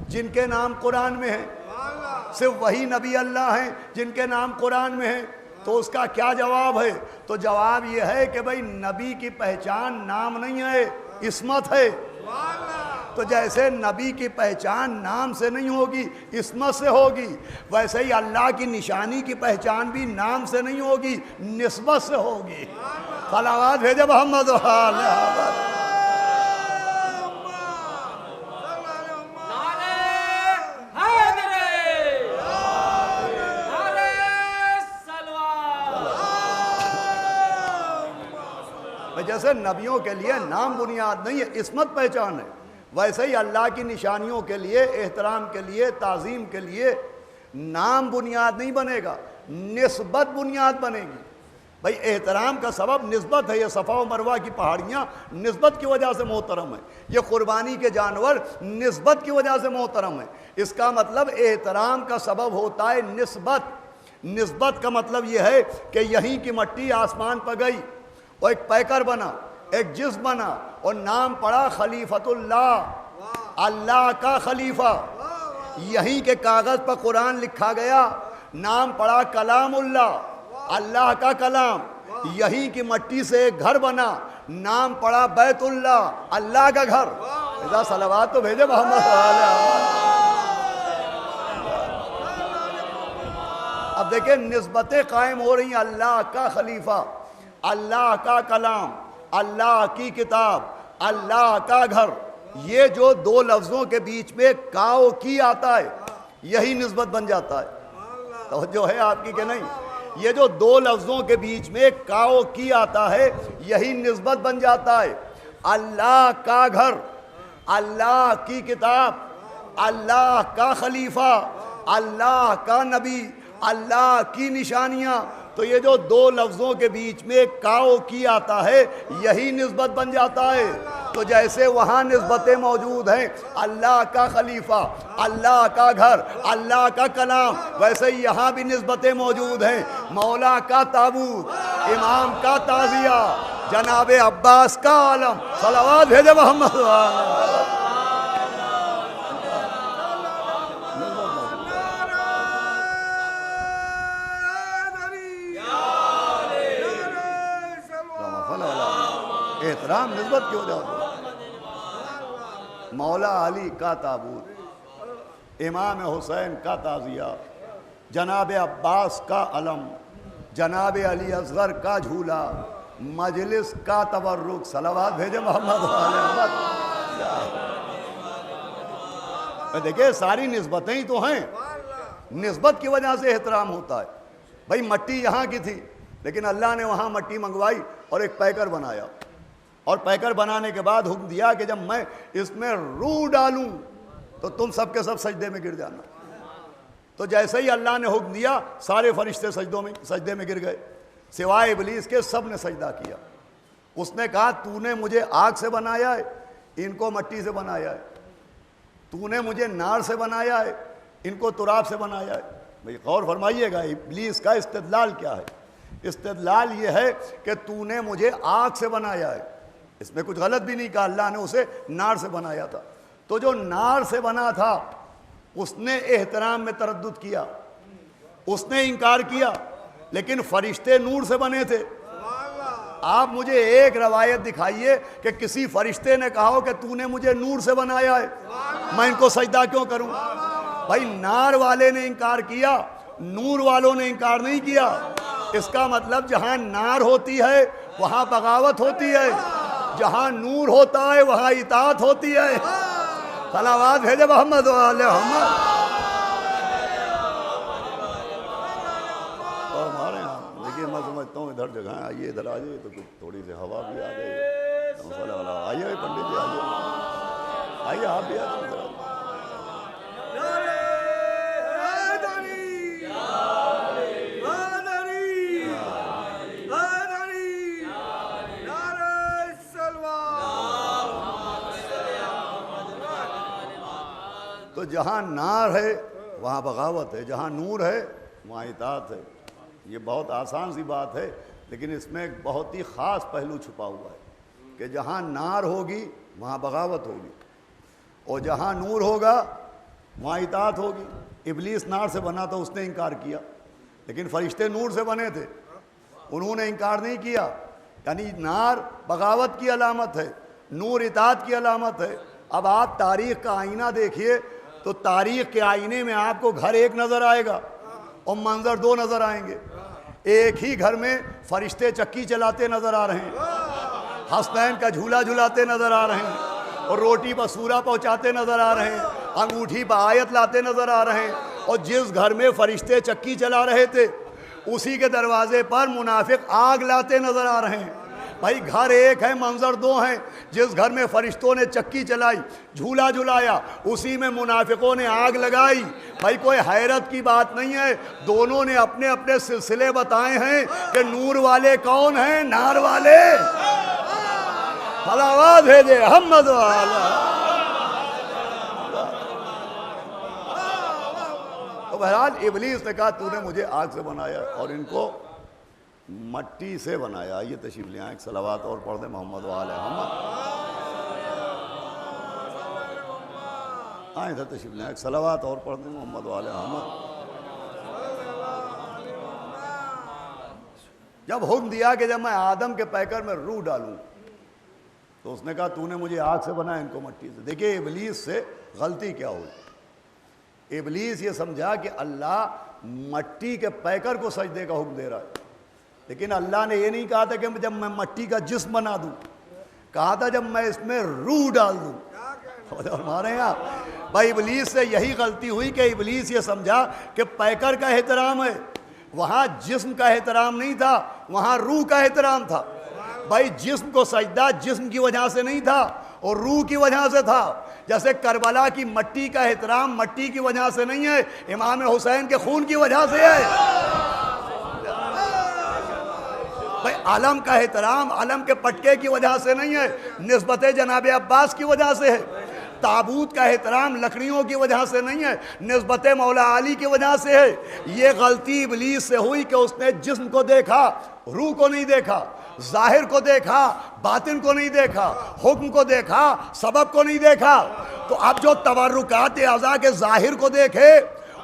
جن کے نام قرآن میں ہیں، صرف وہی نبی اللہ ہیں جن کے نام قرآن میں ہیں، تو اس کا کیا جواب ہے؟ تو جواب یہ ہے کہ بھئی نبی کی پہچان نام نہیں ہے، عصمت ہے۔ تو جیسے نبی کی پہچان نام سے نہیں ہوگی، عصمت سے ہوگی، ویسے ہی اللہ کی نشانی کی پہچان بھی نام سے نہیں ہوگی، نسبت سے ہوگی۔ صلوات بھیجے محمد و آل محمد۔ جیسے نبیوں کے لیے نام بنیاد نہیں ہے، عصمت پہچان ہے، ویسے ہی اللہ کی نشانیوں کے لیے، احترام کے لیے، تعظیم کے لیے نام بنیاد نہیں بنے گا، نسبت بنیاد بنے گی۔ بھئی احترام کا سبب نسبت ہے۔ یہ صفا و مروہ کی پہاڑیاں نسبت کی وجہ سے محترم ہیں، یہ قربانی کے جانور نسبت کی وجہ سے محترم ہیں۔ اس کا مطلب احترام کا سبب ہوتا ہے نسبت۔ نسبت کا مطلب یہ ہے کہ یہیں کی مٹی آسمان پر گئی، اور ایک پیکر بنا، ایک جسم بنا، اور نام پڑا خلیفۃ اللہ، اللہ کا خلیفہ۔ یہیں کے کاغذ پر قرآن لکھا گیا، نام پڑا کلام اللہ، اللہ کا کلام۔ یہیں کی مٹی سے ایک گھر بنا، نام پڑا بیت اللہ، اللہ کا گھر۔ اذا صلوات تو بھیجے محمد صلی اللہ علیہ وسلم۔ اب دیکھیں نسبتیں قائم ہو رہی ہیں، اللہ کا خلیفہ، اللہ کا کلام، اللہ کی کتاب، اللہ کا گھر۔ یہ جو دو لفظوں کے بیچ میں کاؤ کی آتا ہے، یہی نسبت بن جاتا ہے۔ توجہ ہے آپ کی کہ نہیں؟ یہ جو دو لفظوں کے بیچ میں کاؤ کی آتا ہے، یہی نسبت بن جاتا ہے۔ اللہ کا گھر، اللہ کی کتاب، اللہ کا خلیفہ، اللہ کا نبی، اللہ کی نشانیاں۔ تو یہ جو دو لفظوں کے بیچ میں کاؤ کی آتا ہے، یہی نسبت بن جاتا ہے۔ تو جیسے وہاں نسبتیں موجود ہیں، اللہ کا خلیفہ، اللہ کا گھر، اللہ کا کلام، ویسے یہاں بھی نسبتیں موجود ہیں۔ مولا کا تابوت، امام کا تعزیہ، جناب عباس کا عالم۔ صلوات بھیجے محمد۔ احترام نسبت کی وجہ سے۔ مولا علی کا تابوت، امام حسین کا تعزیہ، جناب عباس کا علم، جناب علی اصغر کا جھولا، مجلس کا تبرک۔ صلوات بھیجے محمد محمد۔ دیکھیں ساری نسبتیں ہی تو ہیں، نسبت کی وجہ سے احترام ہوتا ہے۔ بھئی مٹی یہاں کی تھی، لیکن اللہ نے وہاں مٹی منگوائی اور ایک پیکر بنایا، اور پیکر بنانے کے بعد حکم دیا کہ جب میں اس میں روح ڈالوں تو تم سب کے سب سجدے میں گر جانا۔ تو جیسے ہی اللہ نے حکم دیا، سارے فرشتے سجدے میں گر گئے، سوائے ابلیس کے سب نے سجدہ کیا۔ اس نے کہا تو نے مجھے آگ سے بنایا ہے، ان کو مٹی سے بنایا ہے، تو نے مجھے نار سے بنایا ہے، ان کو تراب سے بنایا ہے۔ بھئی غور فرمائیے گا ابلیس کا استدلال کیا ہے۔ استدلال یہ ہے کہ تو نے مجھے آگ سے بنایا ہے، اس میں کچھ غلط بھی نہیں کہا، اللہ نے اسے نار سے بنایا تھا۔ تو جو نار سے بنا تھا اس نے احترام میں تردد کیا، اس نے انکار کیا، لیکن فرشتے نور سے بنے تھے۔ آپ مجھے ایک روایت دکھائیے کہ کسی فرشتے نے کہا ہو کہ تو نے مجھے نور سے بنایا ہے، میں ان کو سجدہ کیوں کروں؟ بھائی نار والے نے انکار کیا، نور والوں نے انکار نہیں کیا۔ اس کا مطلب جہاں نار ہوتی ہے وہاں بغاوت ہوتی ہے، جہاں نور ہوتا ہے وہاں اطاعت ہوتی ہے۔ صلوات بھیجے محمد و آل محمد۔ اور ہمارے یہاں دیکھیے میں سمجھتا ہوں ادھر جگہ آئیے، ادھر آ جائیے تو کچھ تھوڑی سی ہوا بھی آ جائے۔ آئیے پنڈت جی آئیے آپ بھی آئیے. تو جہاں نار ہے وہاں بغاوت ہے، جہاں نور ہے وہاں اطاعت ہے. یہ بہت آسان سی بات ہے، لیکن اس میں ایک بہت ہی خاص پہلو چھپا ہوا ہے کہ جہاں نار ہوگی وہاں بغاوت ہوگی، اور جہاں نور ہوگا وہاں اطاعت ہوگی. ابلیس نار سے بنا تو اس نے انکار کیا، لیکن فرشتے نور سے بنے تھے، انہوں نے انکار نہیں کیا. یعنی نار بغاوت کی علامت ہے، نور اطاعت کی علامت ہے. اب آپ تاریخ کا آئینہ دیکھیے تو تاریخ کے آئینے میں آپ کو گھر ایک نظر آئے گا اور منظر دو نظر آئیں گے. ایک ہی گھر میں فرشتے چکی چلاتے نظر آ رہے ہیں، حسنین کا جھولا جھلاتے نظر آ رہے ہیں، اور روٹی پر سورہ پہنچاتے نظر آ رہے ہیں، انگوٹھی پر آیت لاتے نظر آ رہے ہیں. اور جس گھر میں فرشتے چکی چلا رہے تھے اسی کے دروازے پر منافق آگ لاتے نظر آ رہے ہیں. بھائی گھر ایک ہے، منظر دو ہیں. جس گھر میں فرشتوں نے چکی چلائی، جھولا جھلایا، اسی میں منافقوں نے آگ لگائی. بھائی کوئی حیرت کی بات نہیں ہے، دونوں نے اپنے اپنے سلسلے بتائے ہیں کہ نور والے کون ہیں، نار والے. آواز ہے دے محمد والا. تو بہرحال ابلیس نے کہا تو نے مجھے آگ سے بنایا اور ان کو مٹی سے بنایا. یہ تشریف لے آئیں، ایک صلوات اور پڑھ دیں محمد وآل محمد. آئیں ادھر تشریف لے آئیں، ایک صلوات اور پڑھ دیں محمد وآل محمد. جب حکم دیا کہ جب میں آدم کے پیکر میں روح ڈالوں تو اس نے کہا تو نے مجھے آگ سے بنایا، ان کو مٹی سے. دیکھیے ابلیس سے غلطی کیا ہوئی. ابلیس یہ سمجھا کہ اللہ مٹی کے پیکر کو سجدے کا حکم دے رہا ہے، لیکن اللہ نے یہ نہیں کہا تھا کہ جب میں مٹی کا جسم بنا دوں، کہا تھا جب میں اس میں روح ڈال دوں. ہمارے یہاں بھائی ابلیس سے یہی غلطی ہوئی کہ ابلیس یہ سمجھا کہ پیکر کا احترام ہے، وہاں جسم کا احترام نہیں تھا، وہاں روح کا احترام تھا. بھائی جسم کو سجدہ جسم کی وجہ سے نہیں تھا اور روح کی وجہ سے تھا. جیسے کربلا کی مٹی کا احترام مٹی کی وجہ سے نہیں ہے، امام حسین کے خون کی وجہ سے ہے. بھائی علم کا احترام علم کے پٹکے کی وجہ سے نہیں ہے، نسبت جناب عباس کی وجہ سے ہے. تابوت کا احترام لکڑیوں کی وجہ سے نہیں ہے، نسبت مولا علی کی وجہ سے ہے. یہ غلطی ابلیس سے ہوئی کہ اس نے جسم کو دیکھا، روح کو نہیں دیکھا، ظاہر کو دیکھا، باطن کو نہیں دیکھا، حکم کو دیکھا، سبب کو نہیں دیکھا. تو اب جو تبرکات اعضاء کے ظاہر کو دیکھے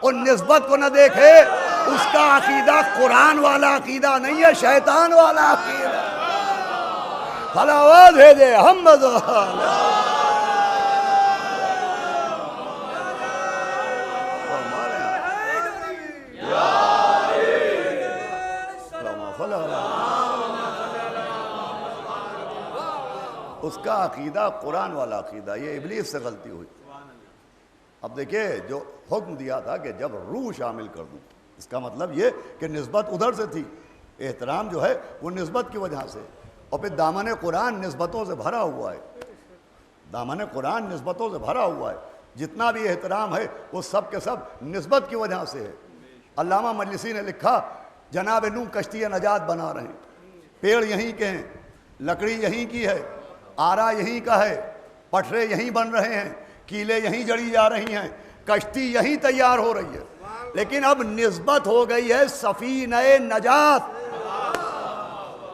اور نسبت کو نہ دیکھے، اس کا عقیدہ قرآن والا عقیدہ نہیں ہے، شیطان والا عقیدہ. آواز ہے دے محمد اس کا عقیدہ قرآن والا عقیدہ. یہ ابلیس سے غلطی ہوئی. اب دیکھیں جو حکم دیا تھا کہ جب روح شامل کر دوں، اس کا مطلب یہ کہ نسبت ادھر سے تھی، احترام جو ہے وہ نسبت کی وجہ سے. اور پھر دامن قرآن نسبتوں سے بھرا ہوا ہے، دامن قرآن نسبتوں سے بھرا ہوا ہے. جتنا بھی احترام ہے وہ سب کے سب نسبت کی وجہ سے ہے. علامہ مجلسی نے لکھا جناب نوح کشتی نجات بنا رہے ہیں، پیڑ یہیں کے ہیں، لکڑی یہیں کی ہے، آرا یہیں کا ہے، پٹھرے یہیں بن رہے ہیں، کیلیں یہیں جڑی جا رہی ہیں، کشتی یہیں تیار ہو رہی ہے. لیکن اب نسبت ہو گئی ہے سفینہ نجات.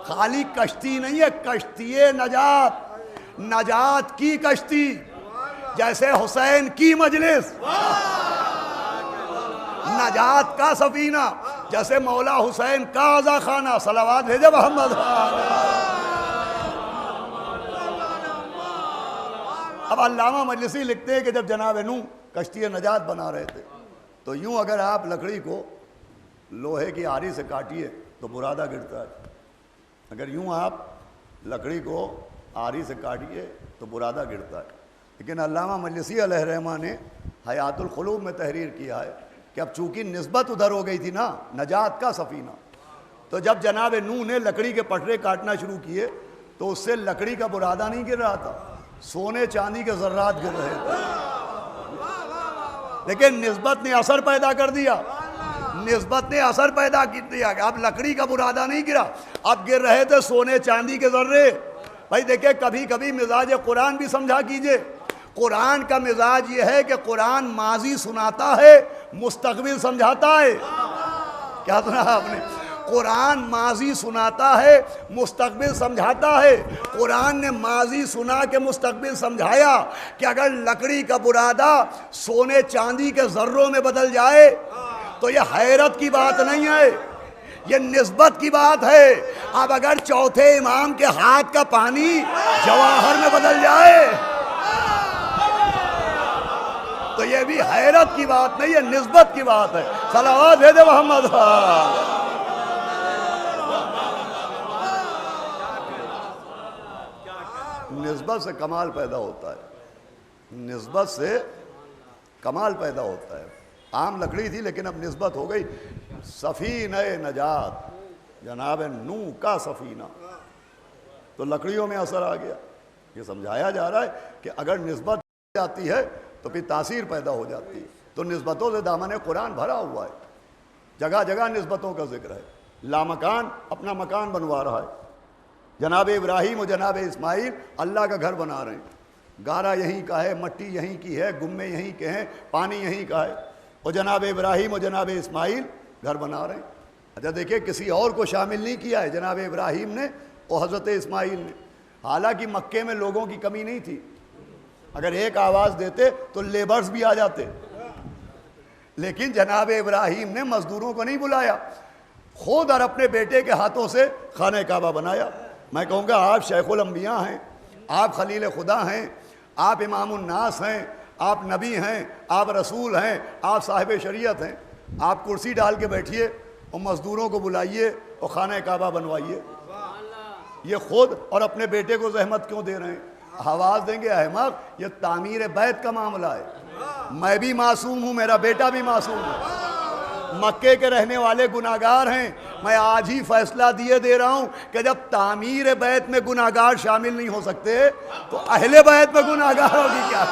خالی کشتی نہیں ہے، کشتی نجات، نجات کی کشتی. جیسے حسین کی مجلس نجات کا سفینہ، جیسے مولا حسین کا عزا خانہ. صلوات بھیجے محمد. اب علامہ مجلسی لکھتے ہیں کہ جب جناب نوح کشتی نجات بنا رہے تھے تو یوں اگر آپ لکڑی کو لوہے کی آری سے کاٹیے تو برادہ گرتا ہے، اگر یوں آپ لکڑی کو آری سے کاٹیے تو برادہ گرتا ہے. لیکن علامہ مجلسی علیہ الرحمہ نے حیات القلوب میں تحریر کیا ہے کہ اب چونکہ نسبت ادھر ہو گئی تھی نا، نجات کا سفینہ، تو جب جناب نوح نے لکڑی کے پٹھرے کاٹنا شروع کیے تو اس سے لکڑی کا برادہ نہیں گر رہا تھا، سونے چاندی کے ذرات گر رہے تھے، لیکن نسبت نے اثر پیدا کر دیا، نسبت نے اثر پیدا کر دیا کہ اب لکڑی کا برادہ نہیں گرا، اب گر رہے تھے سونے چاندی کے ذرے۔ بھائی دیکھیں کبھی کبھی مزاج قرآن بھی سمجھا کیجئے۔ قرآن کا مزاج یہ ہے کہ قرآن ماضی سناتا ہے، مستقبل سمجھاتا ہے۔ کیا سنا آپ نے؟ قرآن ماضی سناتا ہے، مستقبل سمجھاتا ہے۔ قرآن نے ماضی سنا کے مستقبل سمجھایا کہ اگر لکڑی کا برادہ سونے چاندی کے ذروں میں بدل جائے تو یہ حیرت کی بات نہیں ہے، یہ نسبت کی بات ہے۔ اب اگر چوتھے امام کے ہاتھ کا پانی جواہر میں بدل جائے تو یہ بھی حیرت کی بات نہیں، یہ نسبت کی بات ہے۔ صلوات بھیجے محمد۔ نسبت سے کمال پیدا ہوتا ہے، نسبت سے کمال پیدا ہوتا ہے۔ عام لکڑی تھی لیکن اب نسبت ہو گئی۔ سفینہ نجات، جناب نوح کا سفینہ، تو لکڑیوں میں اثر آ گیا۔ یہ سمجھایا جا رہا ہے کہ اگر نسبت جاتی ہے تو پھر تاثیر پیدا ہو جاتی ہے۔ تو نسبتوں سے دامن قرآن بھرا ہوا ہے، جگہ جگہ نسبتوں کا ذکر ہے۔ لامکان اپنا مکان بنوا رہا ہے، جناب ابراہیم اور جناب اسماعیل اللہ کا گھر بنا رہے ہیں، گارا یہیں کا ہے، مٹی یہیں کی ہے، گمے یہیں کے ہیں، پانی یہیں کا ہے، اور جناب ابراہیم اور جناب اسماعیل گھر بنا رہے ہیں۔ اچھا دیکھیں کسی اور کو شامل نہیں کیا ہے، جناب ابراہیم نے اور حضرت اسماعیل نے۔ حالانکہ مکے میں لوگوں کی کمی نہیں تھی، اگر ایک آواز دیتے تو لیبرز بھی آ جاتے، لیکن جناب ابراہیم نے مزدوروں کو نہیں بلایا، خود اور اپنے بیٹے کے ہاتھوں سے خانہ کعبہ بنایا۔ میں کہوں گا آپ شیخ الانبیاء ہیں، آپ خلیل خدا ہیں، آپ امام الناس ہیں، آپ نبی ہیں، آپ رسول ہیں، آپ صاحب شریعت ہیں، آپ کرسی ڈال کے بیٹھیے اور مزدوروں کو بلائیے اور خانہ کعبہ بنوائیے۔ یہ خود اور اپنے بیٹے کو زحمت کیوں دے رہے ہیں؟ آواز دیں گے احمق، یہ تعمیر بیت کا معاملہ ہے، میں بھی معصوم ہوں، میرا بیٹا بھی معصوم ہے، مکے کے رہنے والے گناہگار ہیں۔ میں آج ہی فیصلہ دیے دے رہا ہوں کہ جب تعمیر بیت میں گناہگار شامل نہیں ہو سکتے تو اہل بیت میں گناہگار ہوگی کیا؟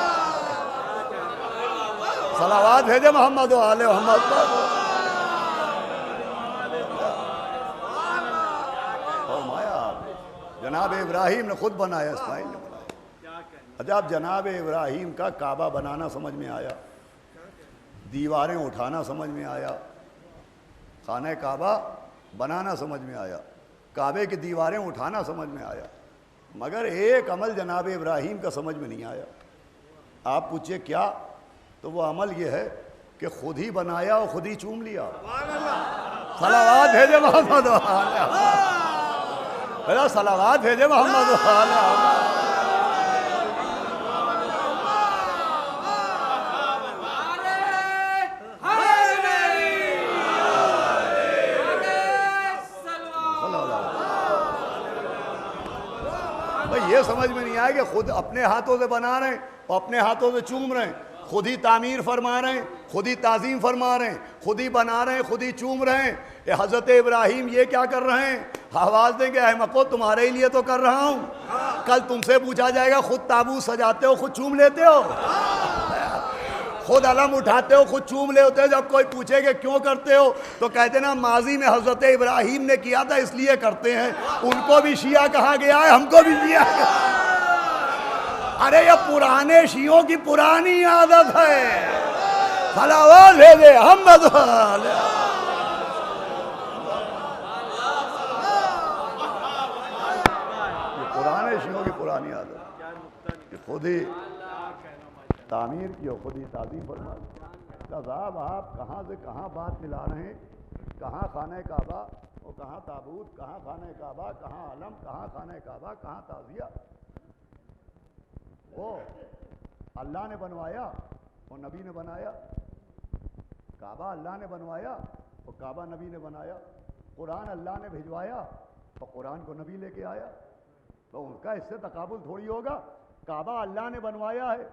صلوات بھیجے محمد و آل محمد پر۔ جناب ابراہیم نے خود بنایا، اسماعیل نے بنایا۔ اچھا اب جناب ابراہیم کا کعبہ بنانا سمجھ میں آیا، دیواریں اٹھانا سمجھ میں آیا، خانہ کعبہ بنانا سمجھ میں آیا، کعبے کی دیواریں اٹھانا سمجھ میں آیا، مگر ایک عمل جناب ابراہیم کا سمجھ میں نہیں آیا۔ آپ پوچھئے کیا؟ تو وہ عمل یہ ہے کہ خود ہی بنایا اور خود ہی چوم لیا۔ صلوات بھیجے محمد والا، صلوات بھیجے محمد والا۔ یہ سمجھ میں نہیں آئے کہ خود اپنے ہاتھوں سے بنا رہے ہیں اور اپنے ہاتھوں سے چوم رہے ہیں، خود ہی تعمیر فرما رہے ہیں، خود ہی تعظیم فرما رہے ہیں، خود ہی بنا رہے ہیں، خود ہی چوم رہے ہیں۔ اے حضرت ابراہیم یہ کیا کر رہے ہیں؟ آواز دیں گے احمقو تمہارے لیے تو کر رہا ہوں، کل تم سے پوچھا جائے گا خود تابوت سجاتے ہو، خود چوم لیتے ہو، خود علم اٹھاتے ہو، خود چوم لے ہوتے ہو، جب کوئی پوچھے کہ کیوں کرتے ہو تو کہتے نا ماضی میں حضرت ابراہیم نے کیا تھا اس لیے کرتے ہیں۔ ان کو بھی شیعہ کہا گیا ہے، ہم کو بھی شیعہ کہا۔ ارے یہ پرانے شیعوں کی پرانی عادت ہے۔ صلوات بھیجے محمد والے۔ یہ پرانے شیعوں کی پرانی عادت کہ خود ہی تعمیر کی اور خود ہی تعظیم فرما دی۔ صاحب آپ کہاں سے کہاں بات ملا رہے ہیں، کہاں خانہ کعبہ اور کہاں تابوت، کہاں خانہ کعبہ، کہاں علم، کہاں خانہ کعبہ، کہاں تعزیہ۔ وہ اللہ نے بنوایا اور نبی نے بنایا، کعبہ اللہ نے بنوایا اور کعبہ نبی نے بنایا، قرآن اللہ نے بھجوایا اور قرآن کو نبی لے کے آیا، تو ان کا اس سے تقابل تھوڑی ہوگا۔ کعبہ اللہ نے بنوایا ہے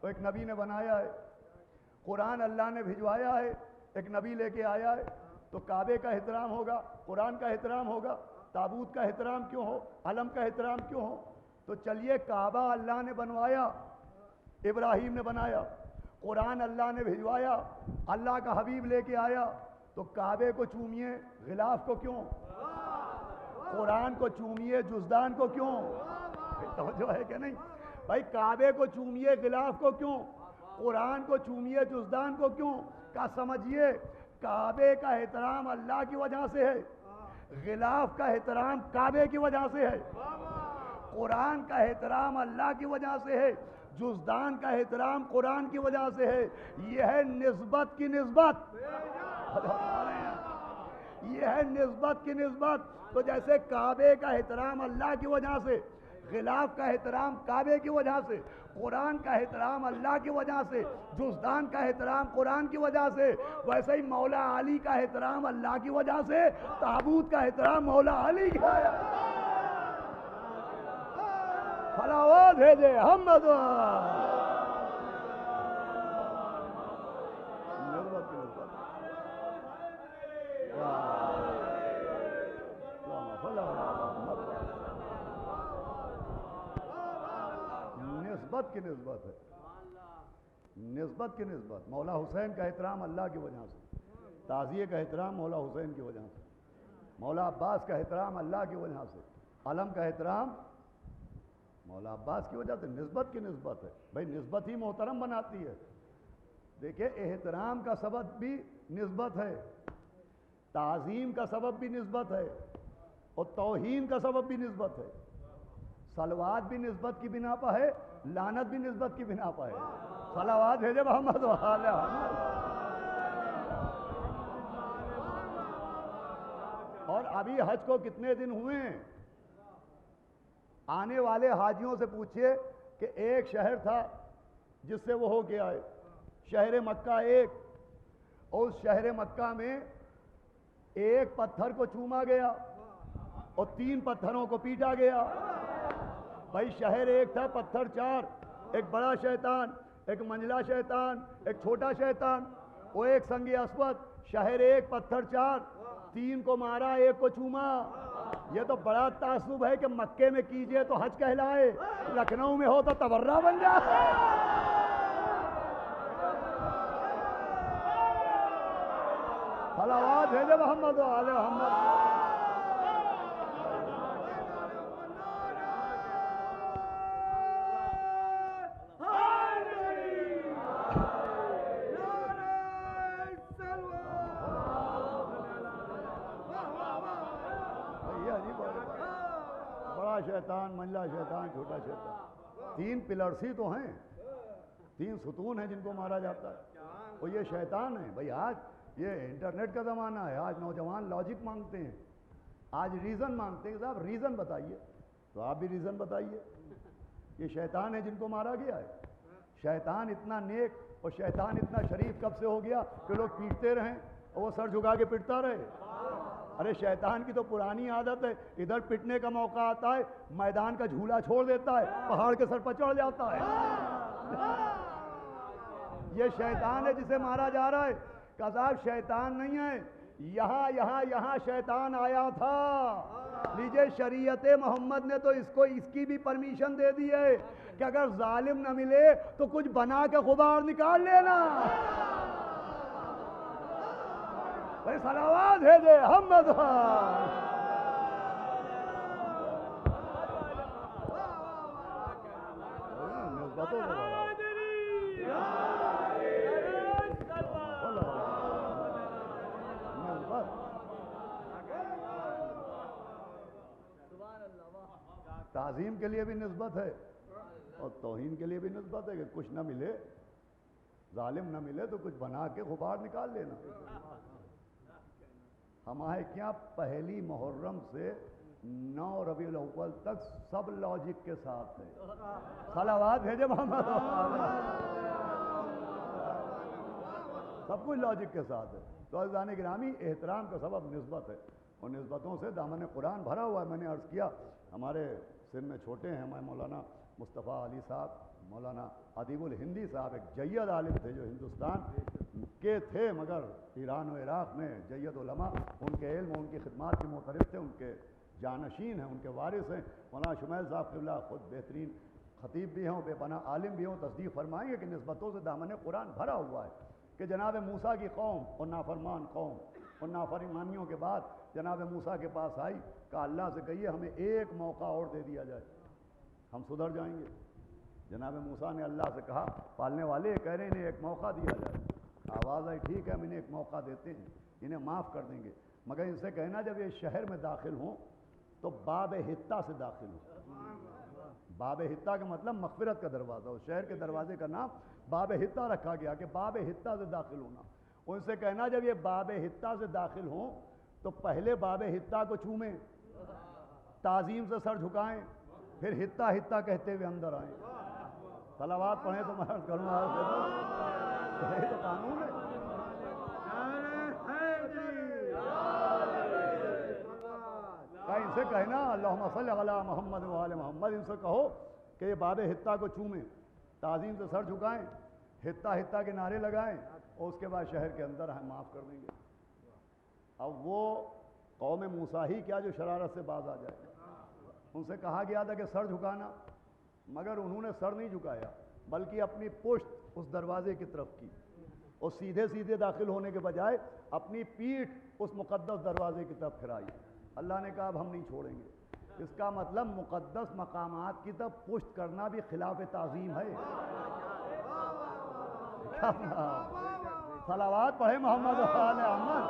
تو ایک نبی نے بنایا ہے، قرآن اللہ نے بھجوایا ہے، ایک نبی لے کے آیا ہے، تو کعبے کا احترام ہوگا، قرآن کا احترام ہوگا۔ تابوت کا احترام کیوں ہو، علم کا احترام کیوں ہو؟ تو چلیے کعبہ اللہ نے بنوایا، ابراہیم نے بنایا، قرآن اللہ نے بھجوایا، اللہ کا حبیب لے کے آیا، تو کعبے کو چومیے غلاف کو کیوں؟ قرآن کو چومیے جزدان کو کیوں؟ توجہ ہے کہ نہیں بھائی؟ کعبے کو چومیے غلاف کو کیوں؟ قرآن کو چومیے جزدان کو کیوں؟ کا سمجھیے کعبے کا احترام اللہ کی وجہ سے ہے، غلاف کا احترام کعبے کی وجہ سے ہے، قرآن کا احترام اللہ کی وجہ سے ہے، جزدان کا احترام قرآن کی وجہ سے ہے۔ یہ ہے نسبت کی نسبت، یہ ہے نسبت کی نسبت۔ تو جیسے کعبے کا احترام اللہ کی وجہ سے، غلاف کا احترام کعبے کی وجہ سے، قرآن کا احترام اللہ کی وجہ سے، جزدان کا احترام قرآن کی وجہ سے، ویسے ہی مولا علی کا احترام اللہ کی وجہ سے، تابوت کا احترام مولا علی کی وجہ سے۔ صلوات بھیجے محمد نسبت کی نسبت، نسبت کی نسبت ہے، نسبت کی نسبت۔ مولا حسین کا احترام اللہ کی وجہ سے، تعزیے کا احترام مولا حسین کی وجہ سے، مولا عباس کا احترام اللہ کی وجہ سے، علم کا احترام مولا عباس کی وجہ سے۔ نسبت کی نسبت ہے بھائی، نسبت ہی محترم بناتی ہے۔ دیکھیں احترام کا سبب بھی نسبت ہے، تعظیم کا سبب بھی نسبت ہے، اور توہین کا سبب بھی نسبت ہے۔ صلوات بھی نسبت کی بنا پر ہے، لعنت بھی نسبت کی بنا پر ہے۔ صلوات بھیجے محمد وآل محمد۔ اور ابھی حج کو کتنے دن ہوئے ہیں؟ آنے والے حاجیوں سے پوچھئے کہ ایک شہر تھا جس سے وہ ہو کے آئے، شہر مکہ ایک، اور اس شہر مکہ میں ایک پتھر کو چوما گیا اور 3 پتھروں کو پیٹا گیا۔ بھائی شہر ایک تھا، پتھر 4، ایک بڑا شیطان، ایک منجلا شیطان، ایک چھوٹا شیطان، وہ ایک سنگ اسود۔ شہر ایک، پتھر 4، 3 کو مارا، 1 کو چوما۔ یہ تو بڑا تعصب ہے کہ مکے میں کیجئے تو حج کہلائے، لکھنؤ میں ہو تو تبرہ بن جائے۔ صلوات بھیجے محمد و آل محمد۔ بڑا شیطان، منجلا شیطان، چھوٹا شیطان، 3 پلرس ہی تو ہیں، 3 ستون ہیں جن کو مارا جاتا ہے، اور یہ شیطان ہے۔ بھائی آج یہ انٹرنیٹ کا زمانہ ہے، آج نوجوان لاجک مانگتے ہیں، آج ریزن مانگتے ہیں کہ صاحب ریزن بتائیے، تو آپ بھی ریزن بتائیے۔ یہ شیطان ہے جن کو مارا گیا ہے۔ شیطان اتنا نیک اور شیطان اتنا شریف کب سے ہو گیا کہ لوگ پیٹتے رہیں اور وہ سر جھکا کے پٹتا رہے؟ ارے شیطان کی تو پرانی عادت ہے، ادھر پٹنے کا موقع آتا ہے میدان کا جھولا چھوڑ دیتا ہے، پہاڑ کے سر پر چڑھ جاتا ہے۔ یہ شیطان ہے جسے مارا جا رہا ہے۔ کہ صاحب شیطان نہیں ہے، یہاں شیطان آیا تھا۔ لیجئے شریعت محمد نے تو اس کی بھی پرمیشن دے دی ہے کہ اگر ظالم نہ ملے تو کچھ بنا کے غبار نکال لینا۔ بھائی صلوات بھیجے محمد۔ تعظیم کے لیے بھی نسبت ہے اور توہین کے لیے بھی نسبت ہے کہ کچھ نہ ملے، ظالم نہ ملے تو کچھ بنا کے غبار نکال لینا۔ ہمارے کیا پہلی محرم سے 9 ربیع الاول تک سب لاجک کے ساتھ ہے۔ صلوات بھیجے محمد، سب کچھ لاجک کے ساتھ ہے۔ تو عزیزان گرامی، احترام کا سبب نسبت ہے، اور نسبتوں سے دامن قرآن بھرا ہوا ہے۔ میں نے عرض کیا ہمارے سن میں چھوٹے ہیں ہمارے مولانا مصطفیٰ علی صاحب، مولانا ادیب الہندی صاحب، ایک جید عالم تھے جو ہندوستان کے تھے مگر ایران و عراق میں جید علماء، ان کے علم و ان کی خدمات کے معترف تھے، ان کے جانشین ہیں، ان کے وارث ہیں۔ مولانا شمیل صاحب قبلہ خود بہترین خطیب بھی ہوں، بے پناہ عالم بھی ہوں، تصدیق فرمائیں گے کہ نسبتوں سے دامن قرآن بھرا ہوا ہے کہ جناب موسیٰ کی قوم اور نافرمان قوم اور نافرمانیوں کے بعد جناب موسیٰ کے پاس آئی، کہا اللہ سے کہیے ہمیں ایک موقع اور دے دیا جائے، ہم سدھر جائیں گے۔ جناب موسیٰ نے اللہ سے کہا، پالنے والے کہہ رہے انہیں ایک موقع دیا جائے۔ آواز آئی ٹھیک ہے ہم انہیں ایک موقع دیتے ہیں، انہیں معاف کر دیں گے، مگر ان سے کہنا جب یہ شہر میں داخل ہوں تو باب حطہ سے داخل ہوں۔ باب حطہ کا مطلب مغفرت کا دروازہ، اس شہر کے دروازے کا نام باب حطہ رکھا گیا کہ باب حطہ سے داخل ہونا۔ ان سے کہنا جب یہ باب حطہ سے داخل ہوں تو پہلے باب حطہ کو چومیں، تعظیم سے سر جھکائیں، پھر حطہ حطہ کہتے ہوئے اندر آئیں۔ صلوات پڑھیں تو میں عرض کروں یہ تو قانون ہے۔ ان سے کہنا اللہم صلی علی محمد و آل محمد، ان سے کہو کہ یہ باب حطہ کو چومیں، تعظیم سے سر جھکائیں، حطہ حطہ کے نعرے لگائیں، اور اس کے بعد شہر کے اندر ہم معاف کر دیں گے۔ اب وہ قوم موسیٰ ہی کیا جو شرارت سے باز آ جائے۔ ان سے کہا گیا تھا کہ سر جھکانا، مگر انہوں نے سر نہیں جھکایا بلکہ اپنی پشت اس دروازے کی طرف کی، اور سیدھے سیدھے داخل ہونے کے بجائے اپنی پیٹھ اس مقدس دروازے کی طرف پھرائی۔ اللہ نے کہا اب ہم نہیں چھوڑیں گے۔ اس کا مطلب مقدس مقامات کی طرف پشت کرنا بھی خلاف تعظیم ہے۔ صلوات پڑھے محمد و آل احمد۔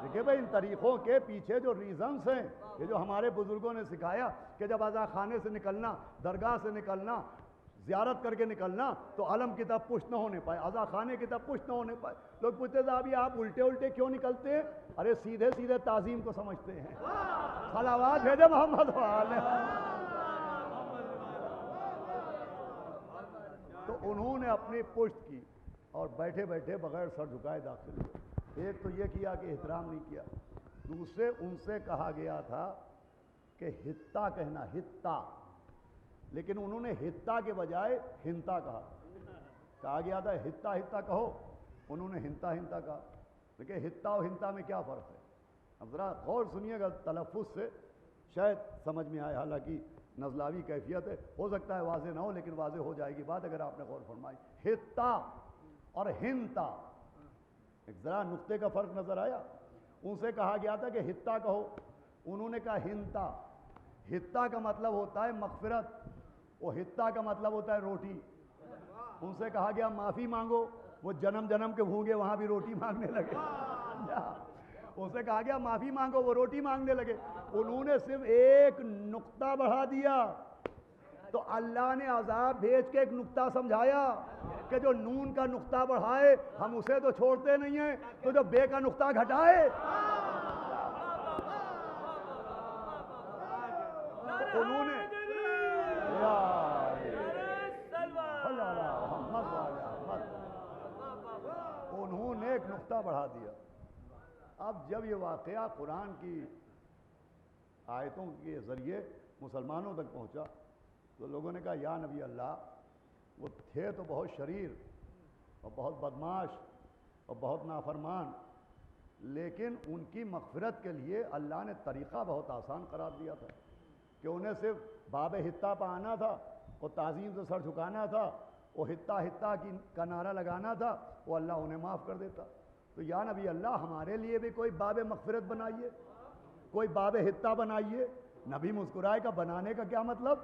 دیکھیں بھائی ان طریقوں کے پیچھے جو ریزنز ہیں، یہ جو ہمارے بزرگوں نے سکھایا کہ جب عزا خانے سے نکلنا، درگاہ سے نکلنا، زیارت کر کے نکلنا تو علم کی طرف پشت نہ ہونے پائے، عزا خانے کی طرف پشت نہ ہونے پائے۔ لوگ پوچھتے صاحب یہ آپ الٹے الٹے کیوں نکلتے ہیں؟ ارے سیدھے سیدھے تعظیم کو سمجھتے ہیں۔ صلوات بھیجے محمد و آل احمد۔ تو انہوں نے اپنی پشت کی اور بیٹھے بیٹھے بغیر سر جھکائے داخل ہوئے۔ ایک تو یہ کیا کہ احترام نہیں کیا، دوسرے ان سے کہا گیا تھا کہ حطہ کہنا، حطہ، لیکن انہوں نے حطہ کے بجائے ہنتا کہا گیا تھا حطہ حطہ کہو، انہوں نے ہنتا ہنتا کہا۔ لیکن حطہ اور ہنتا میں کیا فرق ہے؟ اب ذرا غور سنیے گا، تلفظ سے شاید سمجھ میں آئے، حالانکہ نزلاوی کیفیت ہے، ہو سکتا ہے واضح نہ ہو لیکن واضح ہو جائے گی بات اگر آپ نے غور فرمائی۔ حطہ اور ہنتا، ایک ذرا نقطے کا فرق نظر آیا۔ ان سے کہا گیا تھا کہ حطہ کہو، انہوں نے کہا ہنتا۔ حطہ کا مطلب ہوتا ہے مغفرت، اور حطہ کا مطلب ہوتا ہے روٹی۔ ان سے کہا گیا معافی مانگو، وہ جنم جنم کے بھونگے وہاں بھی روٹی مانگنے لگے۔ ان سے کہا گیا معافی مانگو، وہ روٹی مانگنے لگے۔ انہوں نے صرف ایک نقطہ بڑھا دیا تو اللہ نے عذاب بھیج کے ایک نقطہ سمجھایا کہ جو نون کا نقطہ بڑھائے ہم اسے تو چھوڑتے نہیں ہیں، تو جو بے کا نقطہ گھٹائے انہوں نے انہوں نے ایک نقطہ بڑھا دیا۔ اب جب یہ واقعہ قرآن کی آیتوں کے ذریعے مسلمانوں تک پہنچا تو لوگوں نے کہا یا نبی اللہ، وہ تھے تو بہت شریر اور بہت بدماش اور بہت نافرمان، لیکن ان کی مغفرت کے لیے اللہ نے طریقہ بہت آسان قرار دیا تھا کہ انہیں صرف باب حطہ پہ آنا تھا اور تعظیم سے سر جھکانا تھا، وہ حطہ حطہ کا نعرہ لگانا تھا، وہ اللہ انہیں معاف کر دیتا۔ تو یا نبی اللہ ہمارے لیے بھی کوئی باب مغفرت بنائیے، کوئی باب حطہ بنائیے۔ نبی مسکرائے کا بنانے کا کیا مطلب؟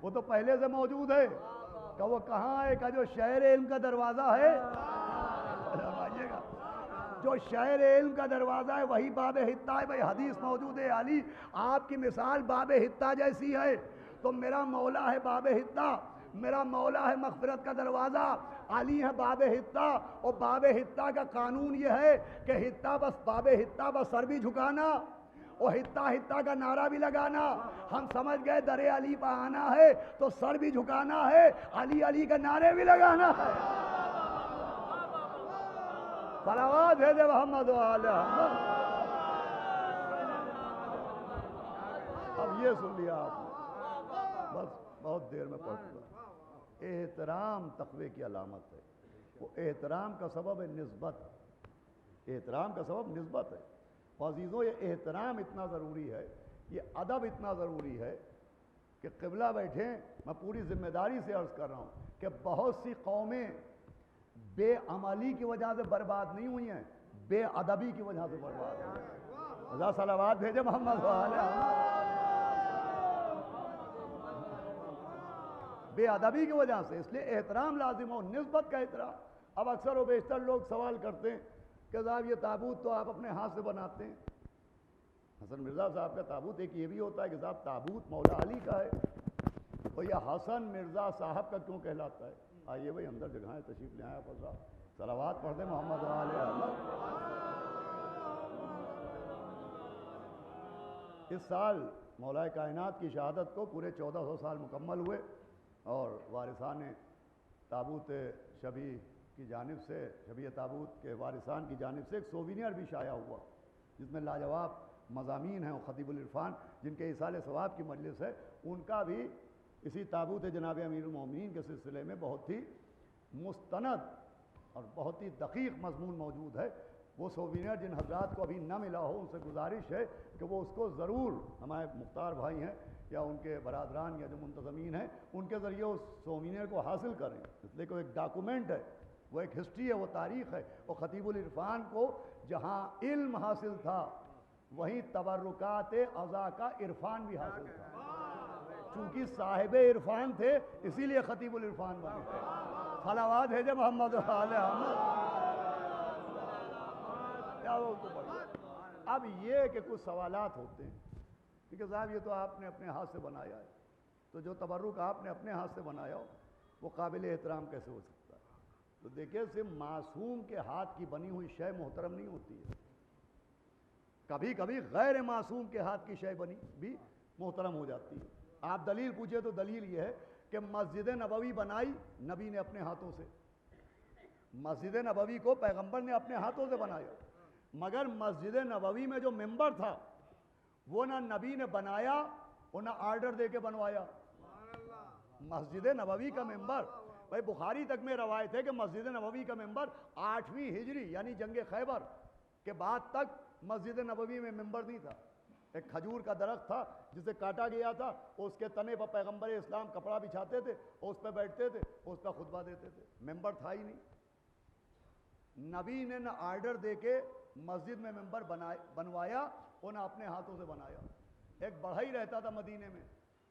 وہ تو پہلے سے موجود ہے، کہ وہ کہاں ہے؟ کہ جو شہر علم کا دروازہ ہے، جو شہر علم کا دروازہ ہے وہی باب حطہ ہے۔ بھائی حدیث موجود ہے، علی آپ کی مثال باب حطہ جیسی ہے، تو میرا مولا ہے باب حطہ، میرا مولا ہے مغفرت کا دروازہ، علی ہے باب حطہ۔ اور باب حطہ کا قانون یہ ہے کہ حطہ بس باب حطہ بس سر بھی جھکانا اور حطہ حطہ کا نعرہ بھی لگانا۔ ہم سمجھ گئے در علی پہ آنا ہے تو سر بھی جھکانا ہے، علی علی کا نعرے بھی لگانا ہے۔ صلوات ہے محمد و آل محمد۔ اب یہ سن لیا آپ نے، بس بہت دیر میں پڑھ چکا۔ احترام تقوی کی علامت ہے، وہ احترام کا سبب ہے نسبت، احترام کا سبب نسبت ہے۔ تو عزیزوں یہ احترام اتنا ضروری ہے، یہ ادب اتنا ضروری ہے کہ قبلہ بیٹھیں، میں پوری ذمہ داری سے عرض کر رہا ہوں کہ بہت سی قومیں بے عملی کی وجہ سے برباد نہیں ہوئی ہیں، بے ادبی کی وجہ سے برباد ہوئی ہیں۔ خدا صلوات بھیجے محمد علیہ بے ادبی کی وجہ سے، اس لیے احترام لازم ہو، نسبت کا احترام۔ اب اکثر و بیشتر لوگ سوال کرتے ہیں کہ صاحب یہ تابوت تو آپ اپنے ہاتھ سے بناتے ہیں۔ حسن مرزا صاحب کا تابوت ایک یہ بھی ہوتا ہے کہ صاحب تابوت مولا علی کا ہے، تو یہ حسن مرزا صاحب کا کیوں کہلاتا ہے؟ آئیے بھائی اندر جگہ ہے، تشریف لے آئے آپ صاحب، صلوات پڑھ دیں محمد علیہ وسلم۔ اس سال مولا کائنات کی شہادت کو پورے 1400 سال مکمل ہوئے، اور وارثان تابوت شبیہ کی جانب سے، شبیہ تابوت کے وارثان کی جانب سے ایک سووینئر بھی شائع ہوا جس میں لاجواب مضامین ہیں، اور خطیب العرفان جن کے ایصال ثواب کی مجلس ہے، ان کا بھی اسی تابوت جناب امیر المومنین کے سلسلے میں بہت ہی مستند اور بہت ہی دقیق مضمون موجود ہے۔ وہ سووینئر جن حضرات کو ابھی نہ ملا ہو، ان سے گزارش ہے کہ وہ اس کو ضرور، ہمارے مختار بھائی ہیں یا ان کے برادران یا جو منتظمین ہیں، ان کے ذریعے اس سووینئر کو حاصل کریں، اس لیے کہ وہ ایک ڈاکومنٹ ہے، وہ ایک ہسٹری ہے، وہ تاریخ ہے۔ اور خطیب العرفان کو جہاں علم حاصل تھا وہیں تبرکات اعضاء کا عرفان بھی حاصل تھا، چونکہ صاحب عرفان تھے اسی لیے خطیب العرفان بنے تھے۔ صلوات بھیجے محمد علیہ اب یہ کہ کچھ سوالات ہوتے ہیں کہ صاحب یہ تو آپ نے اپنے ہاتھ سے بنایا ہے، تو جو تبرک آپ نے اپنے ہاتھ سے بنایا ہو وہ قابل احترام کیسے ہو سکتا ہے؟ تو دیکھیں صرف معصوم کے ہاتھ کی بنی ہوئی شے محترم نہیں ہوتی ہے، کبھی کبھی غیر معصوم کے ہاتھ کی شے بنی بھی محترم ہو جاتی ہے۔ آپ دلیل پوچھے تو دلیل یہ ہے کہ مسجد نبوی بنائی نبی نے اپنے ہاتھوں سے، مسجد نبوی کو پیغمبر نے اپنے ہاتھوں سے بنایا، مگر مسجد نبوی میں جو ممبر تھا وہ نہ نبی نے بنایا اور نہ آرڈر دے کے بنوایا۔ مسجد نبوی کا ممبر، بھائی بخاری تک میں روایت ہے کہ مسجد نبوی کا ممبر 8ویں ہجری یعنی جنگ خیبر کے بعد تک مسجد نبوی میں ممبر نہیں تھا۔ ایک کھجور کا درخت تھا جسے کاٹا گیا تھا، اس کے تنے پر پیغمبر اسلام کپڑا بچھاتے تھے اور اس پہ بیٹھتے تھے اور اس پہ خطبہ دیتے تھے، ممبر تھا ہی نہیں۔ نبی نے نہ آرڈر دے کے مسجد میں ممبر بنوایا اور نہ اپنے ہاتھوں سے بنایا۔ ایک بڑھئی رہتا تھا مدینے میں،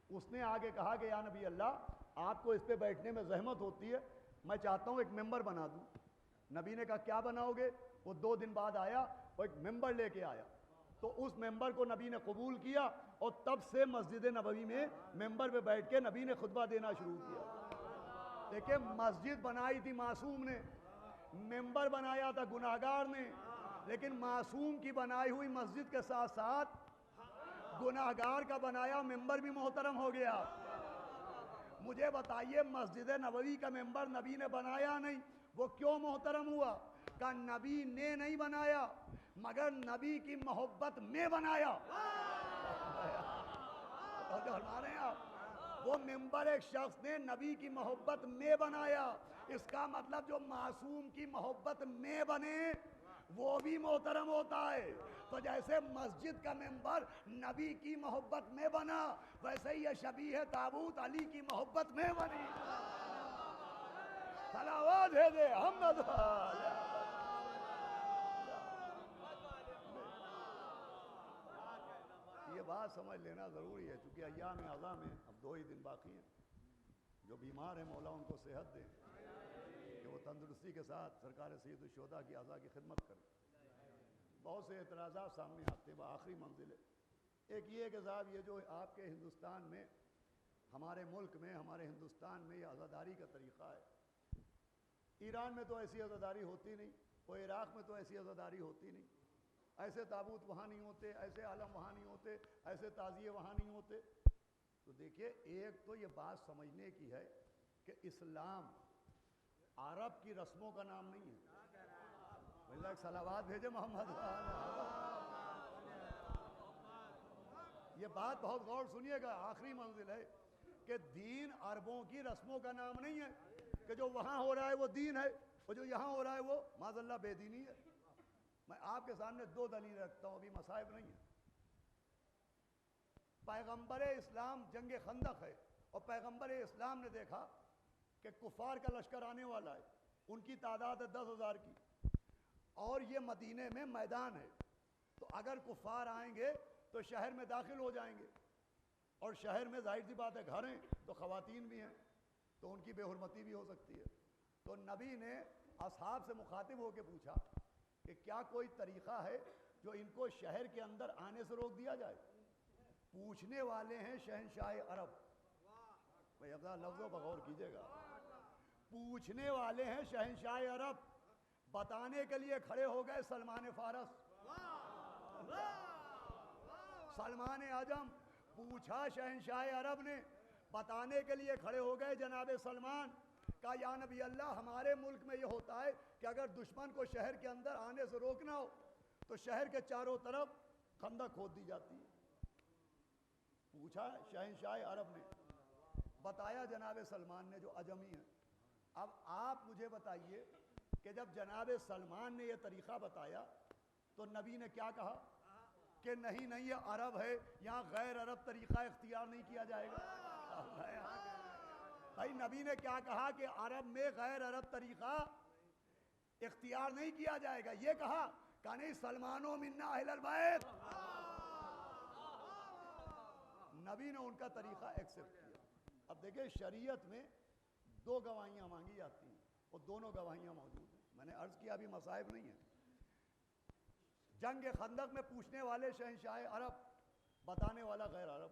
اس نے آگے کہا کہ یا نبی اللہ آپ کو اس پہ بیٹھنے میں زحمت ہوتی ہے، میں چاہتا ہوں ایک ممبر بنا دوں۔ نبی نے کہا کیا بناؤ گے؟ وہ 2 دن بعد آیا اور ایک ممبر لے کے آیا، تو اس ممبر کو نبی نے قبول کیا اور تب سے مسجد نبوی میں ممبر پہ بیٹھ کے نبی نے خطبہ دینا شروع کیا۔ دیکھیں مسجد بنائی تھی معصوم نے، ممبر بنایا تھا گناہگار نے، لیکن معصوم کی بنائی ہوئی مسجد کے ساتھ ساتھ گناہگار کا بنایا ممبر بھی محترم ہو گیا۔ مجھے بتائیے مسجد نبوی کا ممبر نبی نے بنایا نہیں، وہ کیوں محترم ہوا؟ کہ نبی نے نہیں بنایا مگر نبی کی محبت میں بنایا۔ وہ ممبر ایک شخص نے نبی کی محبت میں بنایا، اس کا مطلب جو معصوم کی محبت میں بنے وہ بھی محترم ہوتا ہے۔ تو جیسے مسجد کا ممبر نبی کی محبت میں بنا، ویسے ہی یہ شبیہ تابوت علی کی محبت میں بنی۔ صلوات ہے دے محمد یہ بات سمجھ لینا ضروری ہے، چونکہ ایام اعضاء میں اب 2 ہی دن باقی ہیں۔ جو بیمار ہیں مولا ان کو صحت دیں کہ وہ تندرستی کے ساتھ سرکار سید الشہداء کی اعضاء کی خدمت کریں۔ بہت سے اعتراضات سامنے آتے ہیں، وہ آخری منزل ہے۔ ایک یہ کہ صاحب یہ جو آپ کے ہندوستان میں، ہمارے ملک میں، ہمارے ہندوستان میں یہ عزاداری کا طریقہ ہے، ایران میں تو ایسی عزاداری ہوتی نہیں، اور عراق میں تو ایسی عزاداری ہوتی نہیں، ایسے تابوت وہاں نہیں ہوتے، ایسے عالم وہاں نہیں ہوتے، ایسے تعزیے وہاں نہیں ہوتے۔ تو دیکھیے ایک تو یہ بات سمجھنے کی ہے کہ اسلام عرب کی رسموں کا نام نہیں ہے۔ اللہ صلوات بھیجے محمد۔ یہ بات بہت غور سنیے گا، آخری منزل ہے کہ دین عربوں کی رسموں کا نام نہیں ہے کہ جو وہاں ہو رہا ہے وہ دین ہے اور جو یہاں ہو رہا ہے وہ معاذ اللہ بے دینی ہے۔ میں آپ کے سامنے دو دلیل رکھتا ہوں، ابھی مصائب نہیں ہے۔ پیغمبر اسلام جنگ خندق ہے اور پیغمبر اسلام نے دیکھا کہ کفار کا لشکر آنے والا ہے، ان کی تعداد ہے 10,000 کی، اور یہ مدینے میں میدان ہے، تو اگر کفار آئیں گے تو شہر میں داخل ہو جائیں گے، اور شہر میں ظاہر سی بات ہے گھر ہیں تو خواتین بھی ہیں، تو ان کی بے حرمتی بھی ہو سکتی ہے۔ تو نبی نے اصحاب سے مخاطب ہو کے پوچھا کہ کیا کوئی طریقہ ہے جو ان کو شہر کے اندر آنے سے روک دیا جائے؟ پوچھنے والے ہیں شہنشاہ عرب، بھائی اپنا لفظوں پر غور کیجیے گا، پوچھنے والے ہیں شہنشاہ عرب، بتانے کے لیے کھڑے ہو گئے سلمان فارس، سلمان اعظم، پوچھا شہنشاہ عرب نے، بتانے کے لیے کھڑے ہو گئے جناب سلمان، کہا یا نبی اللہ ہمارے ملک میں یہ ہوتا ہے کہ اگر دشمن کو شہر کے اندر آنے سے روکنا ہو تو شہر کے چاروں طرف خندق کھود دی جاتی ہے۔ پوچھا شہنشاہ عرب نے، بتایا جناب سلمان نے جو عجمی ہیں۔ اب آپ مجھے بتائیے کہ جب جناب سلمان نے یہ طریقہ بتایا تو نبی نے کیا کہا کہ نہیں یہ عرب ہے، یہاں غیر عرب طریقہ اختیار نہیں کیا جائے گا؟ بھائی نبی نے کیا کہا کہ عرب میں غیر عرب طریقہ اختیار نہیں کیا جائے گا، یہ کہا کہ نہیں سلمانو منا اہل البیت، نبی نے ان کا طریقہ ایکسپٹ کیا۔ اب دیکھیں شریعت میں دو گواہیاں مانگی جاتی ہیں اور دونوں گواہیاں موجود ہیں، میں نے عرض کیا ابھی مصائب نہیں ہے۔ جنگ خندق میں پوچھنے والے شہنشاہ عرب، بتانے والا غیر عرب،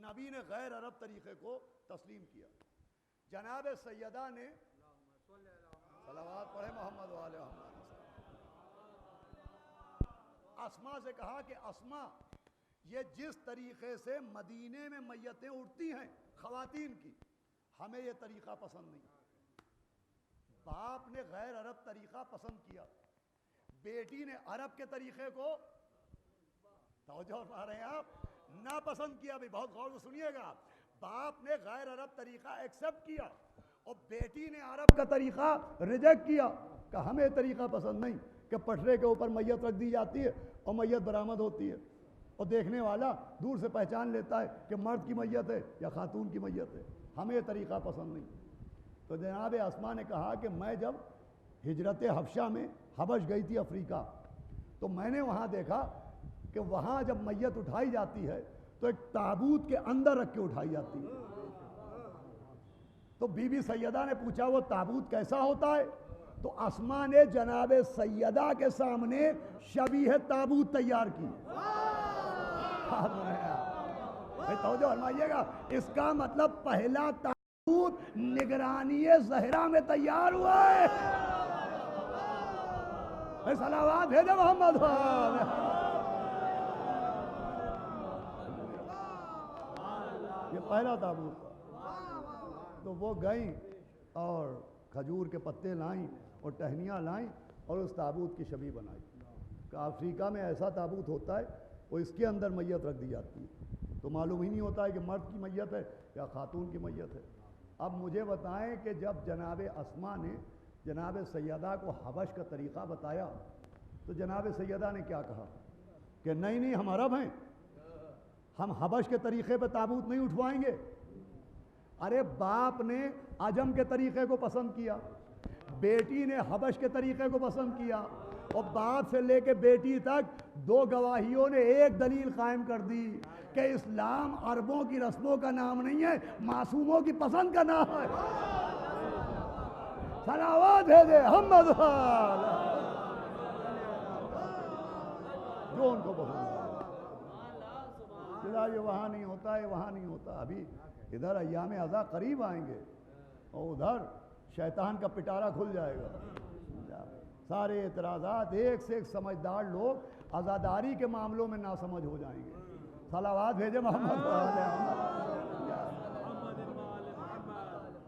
نبی نے غیر عرب طریقے کو تسلیم کیا۔ جناب سیدہ نے صلوات پڑھے محمد والے محمد، اسما سے کہا کہ اسما یہ جس طریقے سے مدینے میں میتیں اٹھتی ہیں خواتین کی، ہمیں یہ طریقہ پسند نہیں۔ باپ نے غیر عرب طریقہ پسند کیا، بیٹی نے عرب کے طریقے کو توجہ پا رہے ہیں آپ ناپسند کیا۔ بھی بہت غور سے سنیے گا، باپ نے غیر عرب طریقہ ایکسپٹ کیا اور بیٹی نے عرب کا طریقہ ریجیکٹ کیا کہ ہمیں طریقہ پسند نہیں کہ پٹرے کے اوپر میت رکھ دی جاتی ہے اور میت برآمد ہوتی ہے اور دیکھنے والا دور سے پہچان لیتا ہے کہ مرد کی میت ہے یا خاتون کی میت ہے، ہمیں یہ طریقہ پسند نہیں۔ تو جناب اسما نے کہا کہ میں جب ہجرت حبشہ میں حبش گئی تھی افریقہ، تو میں نے وہاں دیکھا کہ وہاں جب میت اٹھائی جاتی ہے تو ایک تابوت کے اندر رکھ کے اٹھائی جاتی ہے۔ تو بی بی سیدہ نے پوچھا وہ تابوت کیسا ہوتا ہے؟ تو اسما نے جناب سیدہ کے سامنے شبیہ تابوت تیار کی۔ توجہ فرمائیے گا، اس کا مطلب پہلا تابوت نگرانی زہرا میں تیار ہوا ہے۔ صلوات بھیجے محمد، یہ پہلا تابوت تھا۔ تو وہ گئیں اور کھجور کے پتے لائیں اور ٹہنیاں لائیں اور اس تابوت کی شبیہ بنائی کہ افریقہ میں ایسا تابوت ہوتا ہے، وہ اس کے اندر میت رکھ دی جاتی ہے، تو معلوم ہی نہیں ہوتا ہے کہ مرد کی میت ہے یا خاتون کی میت ہے۔ اب مجھے بتائیں کہ جب جناب اسما نے جناب سیدہ کو حبش کا طریقہ بتایا تو جناب سیدہ نے کیا کہا کہ نہیں ہم عرب ہیں، ہم حبش کے طریقے پہ تابوت نہیں اٹھوائیں گے۔ ارے باپ نے عجم کے طریقے کو پسند کیا، بیٹی نے حبش کے طریقے کو پسند کیا، اور باپ سے لے کے بیٹی تک دو گواہیوں نے ایک دلیل قائم کر دی کہ اسلام عربوں کی رسموں کا نام نہیں ہے، معصوموں کی پسند کا نام ہے۔ صلوات بھیجے محمد، جو ان کو پسند ہے۔ یہ وہاں نہیں ہوتا ہے، وہاں نہیں ہوتا۔ ابھی ادھر ایام عزا قریب آئیں گے اور ادھر شیطان کا پٹارا کھل جائے گا۔ سارے اعتراضات ایک سے ایک سمجھدار لوگ عزاداری کے معاملوں میں ناسمجھ ہو جائیں گے۔ صلوات بھیجے محمد،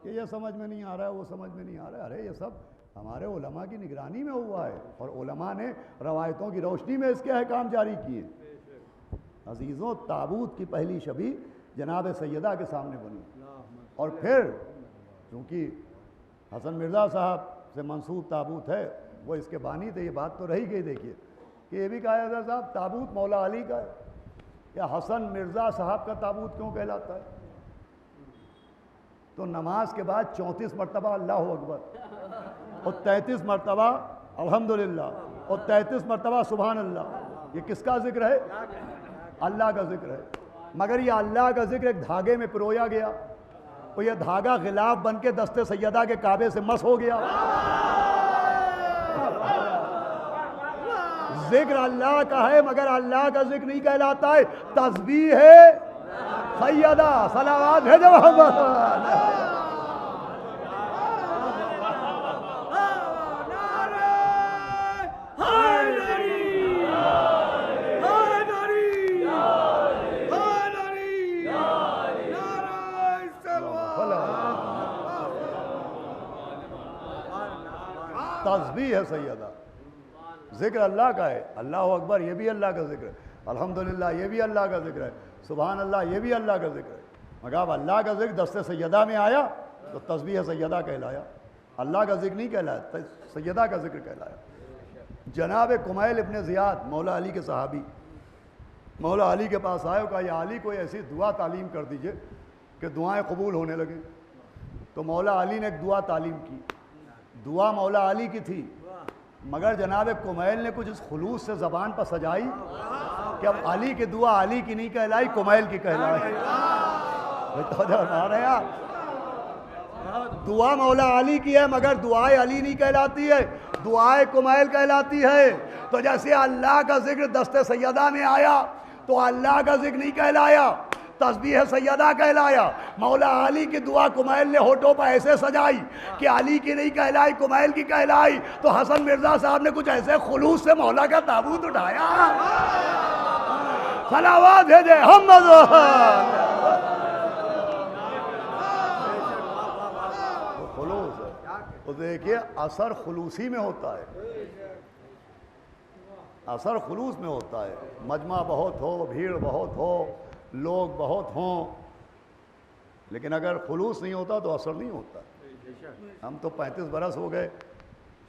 کہ یہ سمجھ میں نہیں آ رہا ہے، وہ سمجھ میں نہیں آ رہا ہے۔ ارے یہ سب ہمارے علماء کی نگرانی میں ہوا ہے اور علماء نے روایتوں کی روشنی میں اس کے احکام جاری کیے۔ عزیزوں، تابوت کی پہلی شبیہ جناب سیدہ کے سامنے بنی، اور پھر چونکہ حسن مرزا صاحب سے منسوب تابوت ہے، وہ اس کے بانی تھے. یہ بات تو رہی گئی. دیکھیے کہ یہ بھی کہا جاتا ہے صاحب تابوت مولا علی کا ہے. یا حسن مرزا صاحب کا تابوت کیوں کہلاتا ہے؟ تو نماز کے بعد 34 مرتبہ اللہ اکبر اور 33 مرتبہ الحمدللہ اور 33 مرتبہ سبحان اللہ. یہ کس کا ذکر ہے؟ اللہ کا ذکر ہے. مگر یہ اللہ کا ذکر ایک دھاگے میں پرویا گیا اور یہ دھاگا غلاف بن کے دست سیدہ کے کعبے سے مس ہو گیا. ذکر اللہ کا ہے مگر اللہ کا ذکر نہیں کہلاتا ہے. تسبیح ہے سیدہ صلوات ہے جو محمد. تسبیح ہے سیدہ. ذکر اللہ کا ہے. اللہ اکبر یہ بھی اللہ کا ذکر ہے. الحمدللہ یہ بھی اللہ کا ذکر ہے. سبحان اللہ یہ بھی اللہ کا ذکر ہے. مگر اب اللہ کا ذکر دست سیدہ میں آیا تو تسبیح سیدہ کہلایا. اللہ کا ذکر نہیں کہلایا, سیدہ کا ذکر کہلایا. جناب کمیل ابن زیاد مولا علی کے صحابی مولا علی کے پاس آئے اور کہا یا علی کوئی ایسی دعا تعلیم کر دیجئے کہ دعائیں قبول ہونے لگیں. تو مولا علی نے ایک دعا تعلیم کی. دعا مولا علی کی تھی مگر جناب کمیل نے کچھ اس خلوص سے زبان پر سجائی کہ اب علی کی دعا علی کی نہیں کہلائی, کمیل کی کہلائی. دعا مولا علی کی ہے مگر دعائے علی نہیں کہلاتی ہے, دعائے کمیل کہلاتی ہے. تو جیسے اللہ کا ذکر دست سیدہ میں آیا تو اللہ کا ذکر نہیں کہلایا, تسبیح سیدہ کہلایا. مولا علی کی دعا کمیل نے ہونٹوں پر ایسے سجائی کہ علی کی نہیں کہلائی, کمیل کی کہلائی. تو حسن مرزا صاحب نے کچھ ایسے خلوص سے مولا کا تابوت اٹھایا. صلوات بھیجے محمد. خلوص ہے تو دیکھیے اثر خلوصی میں ہوتا ہے, اثر خلوص میں ہوتا ہے. مجمع بہت ہو, بھیڑ بہت ہو, لوگ بہت ہوں, لیکن اگر خلوص نہیں ہوتا تو اثر نہیں ہوتا. ہم تو 35 برس ہو گئے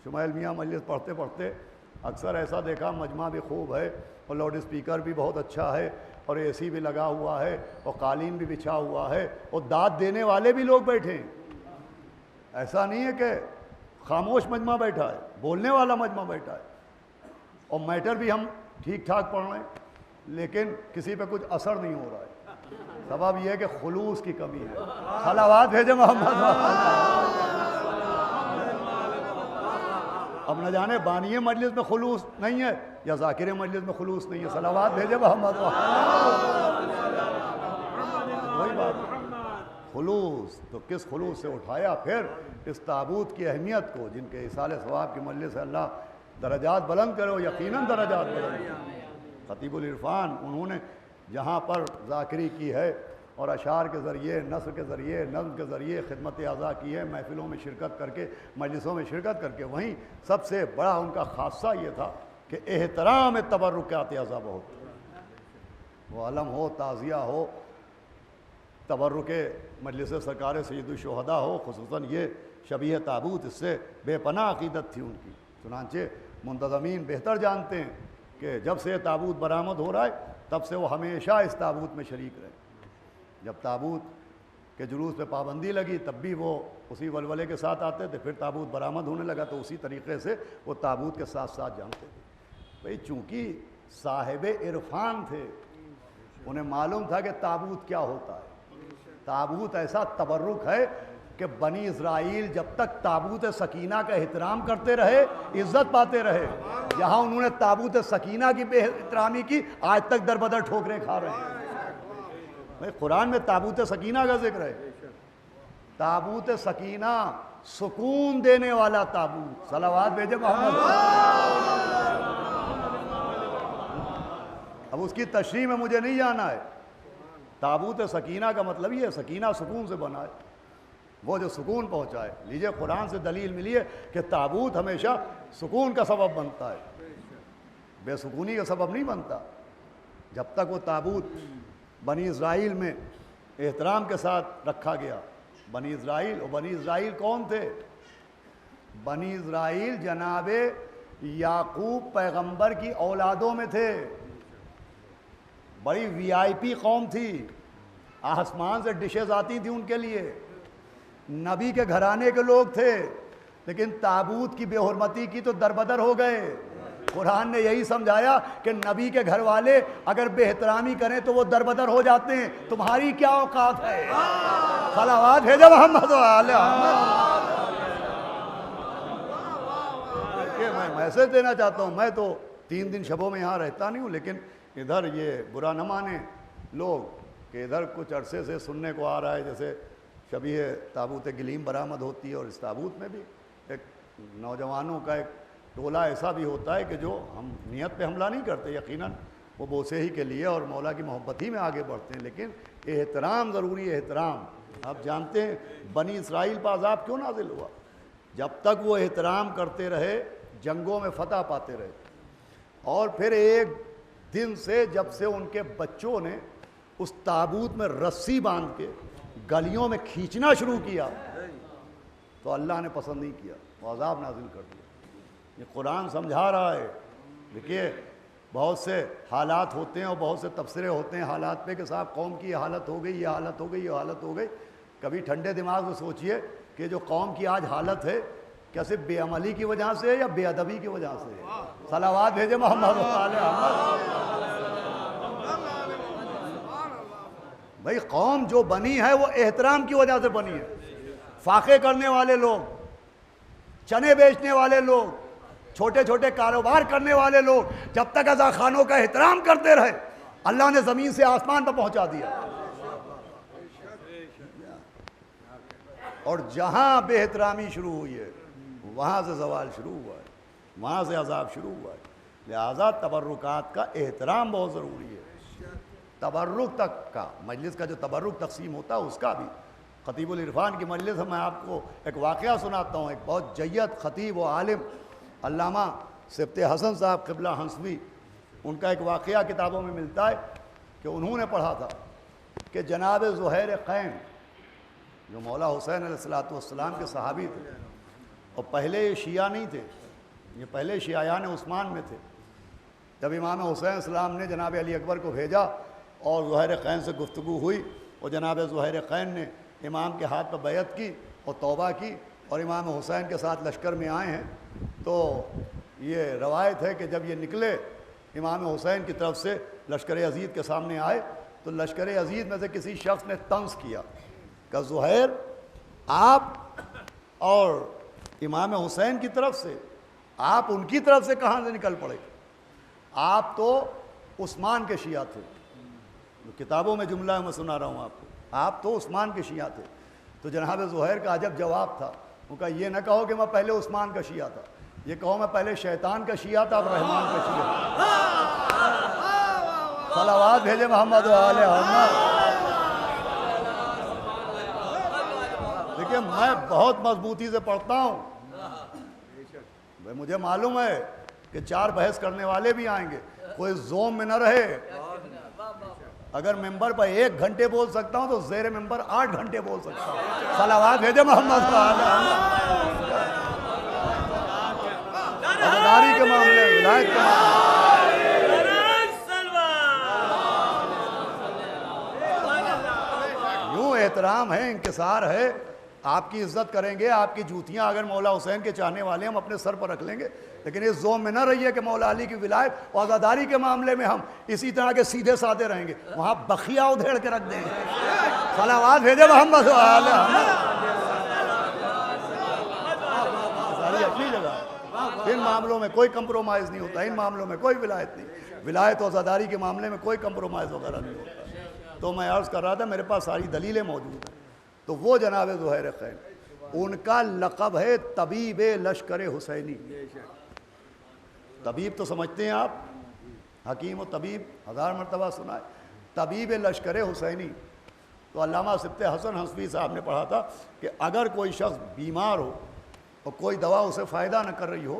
شمائل میاں مجلس پڑھتے پڑھتے, اکثر ایسا دیکھا مجمع بھی خوب ہے اور لاؤڈ اسپیکر بھی بہت اچھا ہے اور اے سی بھی لگا ہوا ہے اور قالین بھی بچھا ہوا ہے اور داد دینے والے بھی لوگ بیٹھے ہیں. ایسا نہیں ہے کہ خاموش مجمع بیٹھا ہے, بولنے والا مجمع بیٹھا ہے. اور میٹر بھی ہم ٹھیک ٹھاک پڑھ رہے ہیں لیکن کسی پہ کچھ اثر نہیں ہو رہا ہے. سبب یہ ہے کہ خلوص کی کمی ہے. صلوات بھیجے محمد. اب نہ جانے بانی مجلس میں خلوص نہیں ہے یا ذاکر مجلس میں خلوص نہیں ہے. صلوات بھیجے محمد. وہی بات خلوص تو کس خلوص سے اٹھایا. پھر اس تابوت کی اہمیت کو, جن کے اصال ثواب کی مجلس سے اللہ درجات بلند کرے, وہ یقیناً درجات بلند کرے. خطیب العرفان انہوں نے جہاں پر ذاکری کی ہے اور اشعار کے ذریعے, نثر کے ذریعے, نظم کے ذریعے خدمت اعضاء کی ہے, محفلوں میں شرکت کر کے, مجلسوں میں شرکت کر کے, وہیں سب سے بڑا ان کا خاصہ یہ تھا کہ احترام تبرکات اعضاء بہت. وہ علم ہو, تعزیہ ہو, تبرک مجلس سرکار سید الشہداء ہو, خصوصاً یہ شبیہ تابوت, اس سے بے پناہ عقیدت تھی ان کی. چنانچہ منتظمین بہتر جانتے ہیں کہ جب سے تابوت برآمد ہو رہا ہے تب سے وہ ہمیشہ اس تابوت میں شریک رہے. جب تابوت کے جلوس پہ پابندی لگی تب بھی وہ اسی ولولے کے ساتھ آتے تھے, پھر تابوت برآمد ہونے لگا تو اسی طریقے سے وہ تابوت کے ساتھ ساتھ جانتے تھے. بھئی چونکہ صاحب عرفان تھے, انہیں معلوم تھا کہ تابوت کیا ہوتا ہے. تابوت ایسا تبرک ہے کہ بنی اسرائیل جب تک تابوت سکینہ کا احترام کرتے رہے عزت پاتے رہے. جہاں انہوں نے تابوت سکینہ کی بے احترامی کی آج تک در بدر ٹھوکریں کھا رہے ہیں. قرآن میں تابوت سکینہ کا ذکر ہے. تابوت سکینہ سکون دینے والا تابوت. صلوات بھیجے محمد. اب اس کی تشریح میں مجھے نہیں جانا ہے. تابوت سکینہ کا مطلب یہ ہے سکینہ سکون سے بنا ہے, وہ جو سکون پہنچائے. لیجئے قرآن سے دلیل ملی ہے کہ تابوت ہمیشہ سکون کا سبب بنتا ہے, بے سکونی کا سبب نہیں بنتا. جب تک وہ تابوت بنی اسرائیل میں احترام کے ساتھ رکھا گیا. بنی اسرائیل, اور بنی اسرائیل کون تھے؟ بنی اسرائیل جناب یعقوب پیغمبر کی اولادوں میں تھے، بڑی وی آئی پی قوم تھی، آسمان سے ڈشز آتی تھیں ان کے لیے، نبی کے گھرانے کے لوگ تھے، لیکن تابوت کی بے حرمتی کی تو دربدر ہو گئے۔ قرآن نے یہی سمجھایا کہ نبی کے گھر والے اگر بے احترامی کریں تو وہ دربدر ہو جاتے ہیں، تمہاری کیا اوقات ہے؟ صلوات بھیجو محمد وعلی محمد۔ میں میسج دینا چاہتا ہوں، میں تو 3 دن شبوں میں یہاں رہتا نہیں ہوں، لیکن ادھر یہ برا نہ مانے لوگ کہ ادھر کچھ عرصے سے سننے کو آ رہا ہے جیسے شبیہ تابوت گلیم برآمد ہوتی ہے، اور اس تابوت میں بھی ایک نوجوانوں کا ایک ٹولہ ایسا بھی ہوتا ہے کہ جو ہم نیت پہ حملہ نہیں کرتے، یقیناً وہ بوسے ہی کے لیے اور مولا کی محبت ہی میں آگے بڑھتے ہیں، لیکن احترام ضروری ہے، احترام۔ آپ جانتے ہیں بنی اسرائیل پر عذاب کیوں نازل ہوا؟ جب تک وہ احترام کرتے رہے جنگوں میں فتح پاتے رہے، اور پھر ایک دن سے جب سے ان کے بچوں نے اس تابوت میں رسی باندھ کے گلیوں میں کھینچنا شروع کیا تو اللہ نے پسند نہیں کیا، وہ عذاب نازل کر دیا۔ یہ قرآن سمجھا رہا ہے۔ دیکھیے بہت سے حالات ہوتے ہیں اور بہت سے تبصرے ہوتے ہیں حالات پہ کہ صاحب قوم کی یہ حالت ہو گئی، یہ حالت ہو گئی، یہ حالت ہو گئی۔ کبھی ٹھنڈے دماغ سے سوچئے کہ جو قوم کی آج حالت ہے کیا صرف بے عملی کی وجہ سے یا بے ادبی کی وجہ سے؟ صلوات بھیجے محمد وعلی محمد۔ بھائی قوم جو بنی ہے وہ احترام کی وجہ سے بنی ہے۔ فاقے کرنے والے لوگ، چنے بیچنے والے لوگ، چھوٹے چھوٹے کاروبار کرنے والے لوگ جب تک رضا خانوں کا احترام کرتے رہے اللہ نے زمین سے آسمان پر پہنچا دیا، اور جہاں بے احترامی شروع ہوئی ہے وہاں سے زوال شروع ہوا ہے، وہاں سے عذاب شروع ہوا ہے۔ لہذا تبرکات کا احترام بہت ضروری ہے۔ تبرک تک کا مجلس کا جو تبرک تقسیم ہوتا ہے اس کا بھی، خطیب العرفان کی مجلس ہے، میں آپ کو ایک واقعہ سناتا ہوں۔ ایک بہت جید خطیب و عالم علامہ سبط حسن صاحب قبلہ ہنسوی، ان کا ایک واقعہ کتابوں میں ملتا ہے کہ انہوں نے پڑھا تھا کہ جناب زہیر قین جو مولا حسین علیہ السلام کے صحابی تھے، اور پہلے یہ شیعہ نہیں تھے، یہ پہلے شیعیان عثمان میں تھے۔ جب امام حسین علیہ السلام نے جناب علی اکبر کو بھیجا اور زہیر قین سے گفتگو ہوئی، اور جناب زہیر قین نے امام کے ہاتھ پر بیعت کی اور توبہ کی، اور امام حسین کے ساتھ لشکر میں آئے ہیں، تو یہ روایت ہے کہ جب یہ نکلے امام حسین کی طرف سے لشکر عزیز کے سامنے آئے تو لشکر عزیز میں سے کسی شخص نے طنز کیا کہ زہیر آپ اور امام حسین کی طرف سے، آپ ان کی طرف سے کہاں سے نکل پڑے؟ آپ تو عثمان کے شیعہ تھے۔ کتابوں میں جملہ میں سنا رہا ہوں آپ کو، آپ تو عثمان کے شیعہ تھے۔ تو جناب زہیر کا عجب جواب تھا، وہ کہا یہ نہ کہو کہ میں پہلے عثمان کا شیعہ تھا، یہ کہو میں پہلے شیطان کا شیعہ تھا اب رحمان کا شیعہ تھا۔ صلوات بھیجے محمد وعلی محمد۔ دیکھیے میں بہت مضبوطی سے پڑھتا ہوں، مجھے معلوم ہے کہ 4 بحث کرنے والے بھی آئیں گے، کوئی زوم میں نہ رہے۔ اگر ممبر پر 1 گھنٹے بول سکتا ہوں تو زیر ممبر 8 گھنٹے بول سکتا ہوں۔ صلوات بھیجے محمد عزاداری کے معاملے، ولایت کے معاملے یوں احترام ہے، انکسار ہے، آپ کی عزت کریں گے، آپ کی جوتیاں اگر مولا حسین کے چاہنے والے ہم اپنے سر پر رکھ لیں گے، لیکن اس زوم میں نہ رہیے کہ مولا علی کی ولایت اور عزاداری کے معاملے میں ہم اسی طرح کے سیدھے سادے رہیں گے، وہاں بخیہ ادھیڑ کے رکھ دیں گے۔ صلوات بھیجے محمد وعلی ساری اپنی جگہ۔ ان معاملوں میں کوئی کمپرومائز نہیں ہوتا، ان معاملوں میں کوئی ولایت نہیں، ولایت اور عزاداری کے معاملے میں کوئی کمپرومائز وغیرہ نہیں ہوتا۔ تو میں عرض کر رہا تھا میرے پاس ساری دلیلیں موجود ہیں۔ تو وہ جناب زہیر قین، ان کا لقب ہے طبیب لشکر حسینی۔ طبیب تو سمجھتے ہیں آپ، حکیم و طبیب 1000 مرتبہ سنا ہے، طبیب لشکر حسینی۔ تو علامہ سبط حسن حنفی صاحب نے پڑھا تھا کہ اگر کوئی شخص بیمار ہو اور کوئی دوا اسے فائدہ نہ کر رہی ہو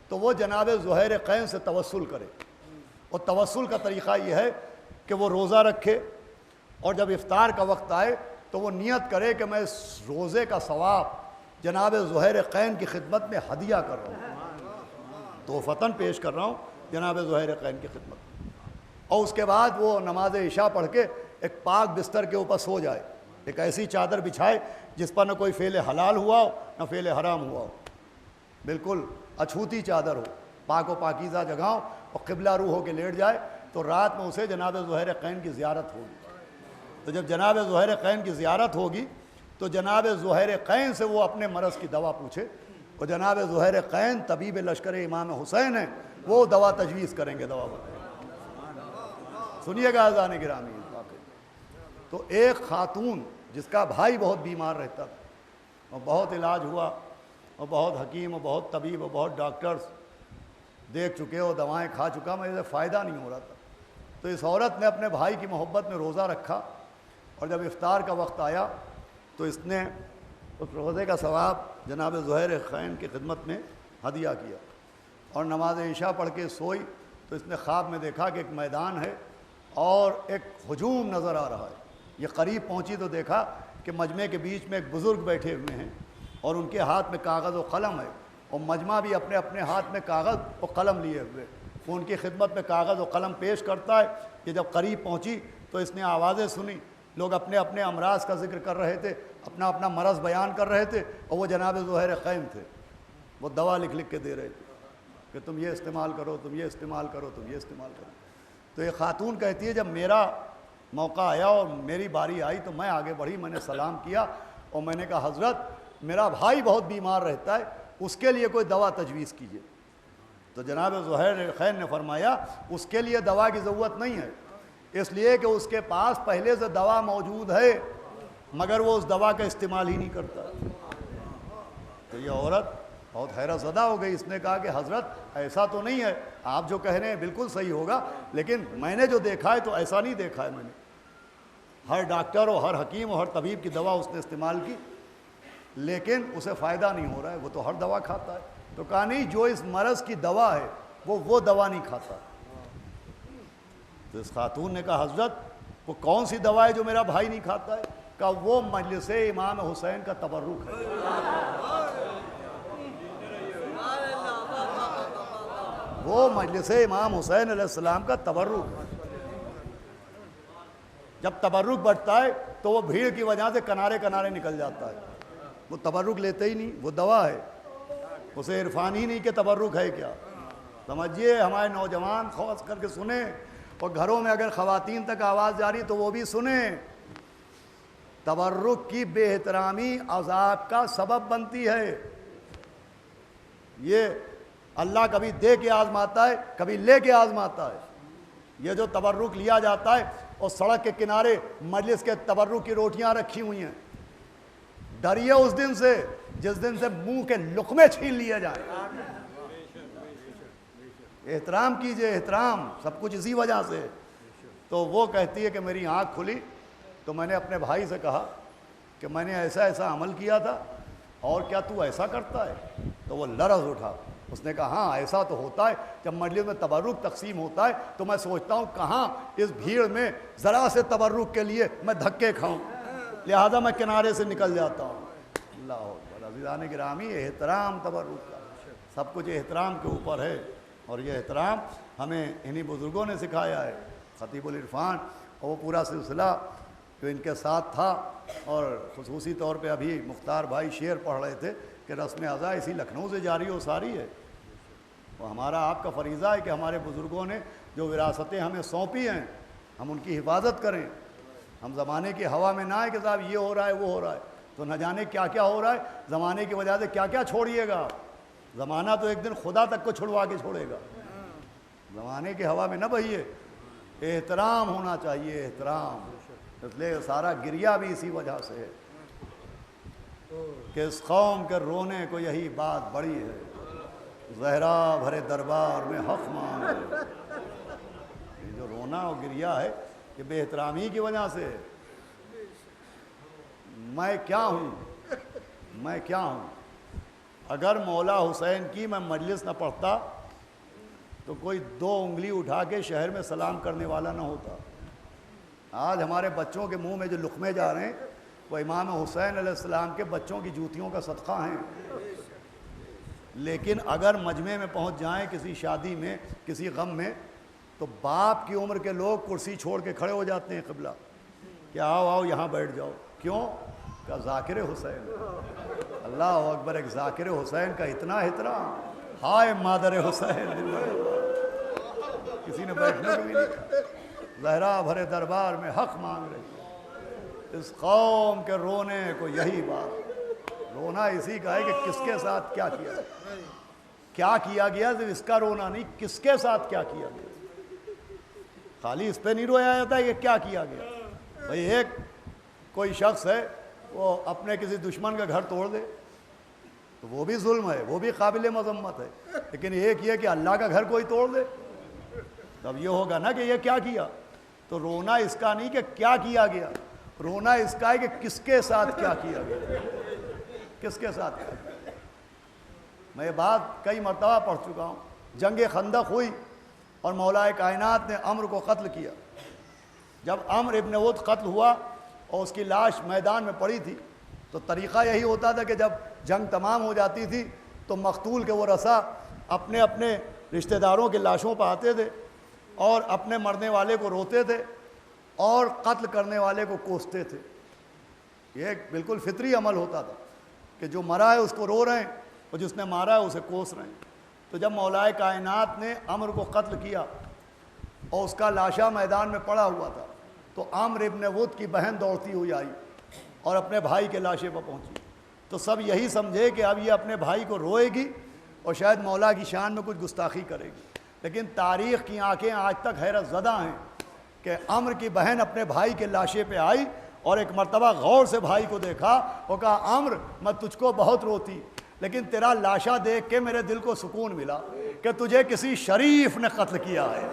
تو وہ جناب زہیر قین سے توسل کرے، اور توسل کا طریقہ یہ ہے کہ وہ روزہ رکھے، اور جب افطار کا وقت آئے تو وہ نیت کرے کہ میں اس روزے کا ثواب جناب زہیر قین کی خدمت میں ہدیہ کر رہا ہوں۔ تحفتاً پیش کر رہا ہوں جناب زہیر قین کی خدمت میں۔ اور اس کے بعد وہ نماز عشاء پڑھ کے ایک پاک بستر کے اوپر سو جائے، ایک ایسی چادر بچھائے جس پر نہ کوئی فعل حلال ہوا ہو نہ فعل حرام ہوا ہو، بالکل اچھوتی چادر ہو، پاک و پاکیزہ جگہ ہو، اور قبلہ روح ہو کے لیٹ جائے تو رات میں اسے جناب زہیر قین کی زیارت ہوگی۔ تو جب جناب زہیر قین کی زیارت ہوگی تو جناب زہیر قین سے وہ اپنے مرض کی دوا پوچھے، اور جناب زہیر قین طبیب لشکر امام حسین ہیں، وہ دوا تجویز کریں گے، دوا بتائیں۔ سنیے گا اذان گرامی واقعی۔ تو ایک خاتون جس کا بھائی بہت بیمار رہتا تھا، اور بہت علاج ہوا، اور بہت حکیم اور بہت طبیب اور بہت ڈاکٹرز دیکھ چکے اور دوائیں کھا چکا، مجھے فائدہ نہیں ہو رہا تھا۔ تو اس عورت نے اپنے بھائی کی محبت میں روزہ رکھا، اور جب افطار کا وقت آیا تو اس نے اس روزے کا ثواب جناب زہیر قین کی خدمت میں ہدیہ کیا، اور نماز عشاء پڑھ کے سوئی تو اس نے خواب میں دیکھا کہ ایک میدان ہے اور ایک ہجوم نظر آ رہا ہے۔ یہ قریب پہنچی تو دیکھا کہ مجمع کے بیچ میں ایک بزرگ بیٹھے ہوئے ہیں، اور ان کے ہاتھ میں کاغذ و قلم ہے، اور مجمع بھی اپنے اپنے ہاتھ میں کاغذ و قلم لیے ہوئے، وہ ان کی خدمت میں کاغذ و قلم پیش کرتا ہے۔ یہ جب قریب پہنچی تو اس نے آوازیں سنی، لوگ اپنے اپنے امراض کا ذکر کر رہے تھے، اپنا اپنا مرض بیان کر رہے تھے، اور وہ جناب زہیر قین تھے، وہ دوا لکھ لکھ کے دے رہے تھے کہ تم یہ استعمال کرو، تم یہ استعمال کرو، تم یہ استعمال کرو۔ تو یہ خاتون کہتی ہے جب میرا موقع آیا اور میری باری آئی تو میں آگے بڑھی، میں نے سلام کیا، اور میں نے کہا حضرت میرا بھائی بہت بیمار رہتا ہے، اس کے لیے کوئی دوا تجویز کیجیے۔ تو جناب زہیر قین نے فرمایا اس کے لیے دوا کی ضرورت نہیں ہے، اس لیے کہ اس کے پاس پہلے سے دوا موجود ہے، مگر وہ اس دوا کا استعمال ہی نہیں کرتا۔ تو یہ عورت بہت حیرت زدہ ہو گئی، اس نے کہا کہ حضرت ایسا تو نہیں ہے، آپ جو کہہ رہے ہیں بالکل صحیح ہوگا، لیکن میں نے جو دیکھا ہے تو ایسا نہیں دیکھا ہے میں نے۔ ہر ڈاکٹر اور ہر حکیم اور ہر طبیب کی دوا اس نے استعمال کی، لیکن اسے فائدہ نہیں ہو رہا ہے، وہ تو ہر دوا کھاتا ہے۔ تو کہا نہیں، جو اس مرض کی دوا ہے وہ دوا نہیں کھاتا۔ تو اس خاتون نے کہا حضرت وہ کون سی دوا ہے جو میرا بھائی نہیں کھاتا ہے؟ کہا وہ مجلس امام حسین کا تبرک ہے۔ وہ مجلس امام حسین علیہ السلام کا تبرک ہے۔ جب تبرک بڑھتا ہے تو وہ بھیڑ کی وجہ سے کنارے کنارے نکل جاتا ہے، وہ تبرک لیتے ہی نہیں، وہ دوا ہے، اسے عرفان ہی نہیں کہ تبرک ہے کیا۔ سمجھیے ہمارے نوجوان خاص کر کے سنیں، اور گھروں میں اگر خواتین تک آواز جاری تو وہ بھی سنیں، تبرک کی بے احترامی عذاب کا سبب بنتی ہے۔ یہ اللہ کبھی دے کے آزماتا ہے، کبھی لے کے آزماتا ہے۔ یہ جو تبرک لیا جاتا ہے اور سڑک کے کنارے مجلس کے تبرک کی روٹیاں رکھی ہوئی ہیں، ڈریے اس دن سے جس دن سے منہ کے لقمے چھین لیے جائیں۔ احترام کیجئے، احترام، سب کچھ اسی وجہ سے۔ تو وہ کہتی ہے کہ میری آنکھ کھلی تو میں نے اپنے بھائی سے کہا کہ میں نے ایسا ایسا عمل کیا تھا، اور کیا تو ایسا کرتا ہے؟ تو وہ لرز اٹھا، اس نے کہا ہاں ایسا تو ہوتا ہے، جب مجلس میں تبرک تقسیم ہوتا ہے تو میں سوچتا ہوں کہاں اس بھیڑ میں ذرا سے تبرک کے لیے میں دھکے کھاؤں، لہذا میں کنارے سے نکل جاتا ہوں۔ اللہ اکبر۔ عزیزان گرامی، احترام تبرک کا، سب کچھ احترام کے اوپر ہے، اور یہ احترام ہمیں انہی بزرگوں نے سکھایا ہے، خطیب العرفان، اور وہ پورا سلسلہ جو ان کے ساتھ تھا۔ اور خصوصی طور پہ ابھی مختار بھائی شعر پڑھ رہے تھے کہ رسم ازا اسی لکھنؤ سے جاری و ساری ہے، وہ ہمارا آپ کا فریضہ ہے کہ ہمارے بزرگوں نے جو وراثتیں ہمیں سونپی ہیں ہم ان کی حفاظت کریں، ہم زمانے کی ہوا میں نہ آئے کہ صاحب یہ ہو رہا ہے وہ ہو رہا ہے، تو نہ جانے کیا کیا ہو رہا ہے، زمانے کی وجہ سے کیا کیا چھوڑیے گا، زمانہ تو ایک دن خدا تک کو چھڑوا کے چھوڑے گا، زمانے کی ہوا میں نہ بہیے، احترام ہونا چاہیے، احترام۔ اس لیے سارا گریہ بھی اسی وجہ سے ہے کہ اس قوم کے رونے کو یہی بات بڑی ہے، زہرا بھرے دربار میں حق مانگ، یہ جو رونا اور گریہ ہے یہ بے احترامی کی وجہ سے ہے۔ میں کیا ہوں، میں کیا ہوں؟ اگر مولا حسین کی میں مجلس نہ پڑھتا تو کوئی 2 انگلی اٹھا کے شہر میں سلام کرنے والا نہ ہوتا۔ آج ہمارے بچوں کے منہ میں جو لقمے جا رہے ہیں وہ امام حسین علیہ السلام کے بچوں کی جوتیوں کا صدقہ ہیں۔ لیکن اگر مجمع میں پہنچ جائیں کسی شادی میں کسی غم میں تو باپ کی عمر کے لوگ کرسی چھوڑ کے کھڑے ہو جاتے ہیں قبلہ کہ آؤ آؤ یہاں بیٹھ جاؤ. کیوں؟ کہ ذاکر حسین. اللہ اکبر. ایک ذاکر حسین کا اتنا احترام. ہائے مادر حسین. کسی نے بیٹھنے کو بھی نہیں کہا. زہرا بھرے دربار میں حق مانگ رہی. اس قوم کے رونے کو یہی بات. رونا اسی کا ہے کہ کس کے ساتھ کیا کیا کیا کیا گیا. صرف اس کا رونا نہیں, کس کے ساتھ کیا کیا گیا. خالی اس پہ نہیں رویا جاتا ہے کہ کیا کیا گیا. بھئی ایک کوئی شخص ہے وہ اپنے کسی دشمن کا گھر توڑ دے تو وہ بھی ظلم ہے, وہ بھی قابل مذمت ہے. لیکن ایک یہ کہ اللہ کا گھر کوئی توڑ دے تب یہ ہوگا نا کہ یہ کیا کیا. تو رونا اس کا نہیں کہ کیا کیا گیا, رونا اس کا ہے کہ کس کے ساتھ کیا کیا گیا. کس کے ساتھ کیا گیا. میں یہ بات کئی مرتبہ پڑھ چکا ہوں. جنگ خندق ہوئی اور مولا کائنات نے عمرو کو قتل کیا. جب عمرو ابن ود قتل ہوا اور اس کی لاش میدان میں پڑی تھی تو طریقہ یہی ہوتا تھا کہ جب جنگ تمام ہو جاتی تھی تو مقتول کے ورثاء اپنے اپنے رشتہ داروں کے لاشوں پر آتے تھے اور اپنے مرنے والے کو روتے تھے اور قتل کرنے والے کو کوستے تھے. یہ ایک بالکل فطری عمل ہوتا تھا کہ جو مرا ہے اس کو رو رہے ہیں اور جس نے مارا ہے اسے کوس رہے ہیں. تو جب مولا کائنات نے عمرو کو قتل کیا اور اس کا لاشا میدان میں پڑا ہوا تھا تو عمرو ابن ود کی بہن دوڑتی ہوئی آئی اور اپنے بھائی کے لاشے پر پہنچی. تو سب یہی سمجھے کہ اب یہ اپنے بھائی کو روئے گی اور شاید مولا کی شان میں کچھ گستاخی کرے گی. لیکن تاریخ کی آنکھیں آج تک حیرت زدہ ہیں کہ عمرو کی بہن اپنے بھائی کے لاشے پہ آئی اور ایک مرتبہ غور سے بھائی کو دیکھا اور کہا عمرو میں تجھ کو بہت روتی لیکن تیرا لاشا دیکھ کے میرے دل کو سکون ملا کہ تجھے کسی شریف نے قتل کیا ہے.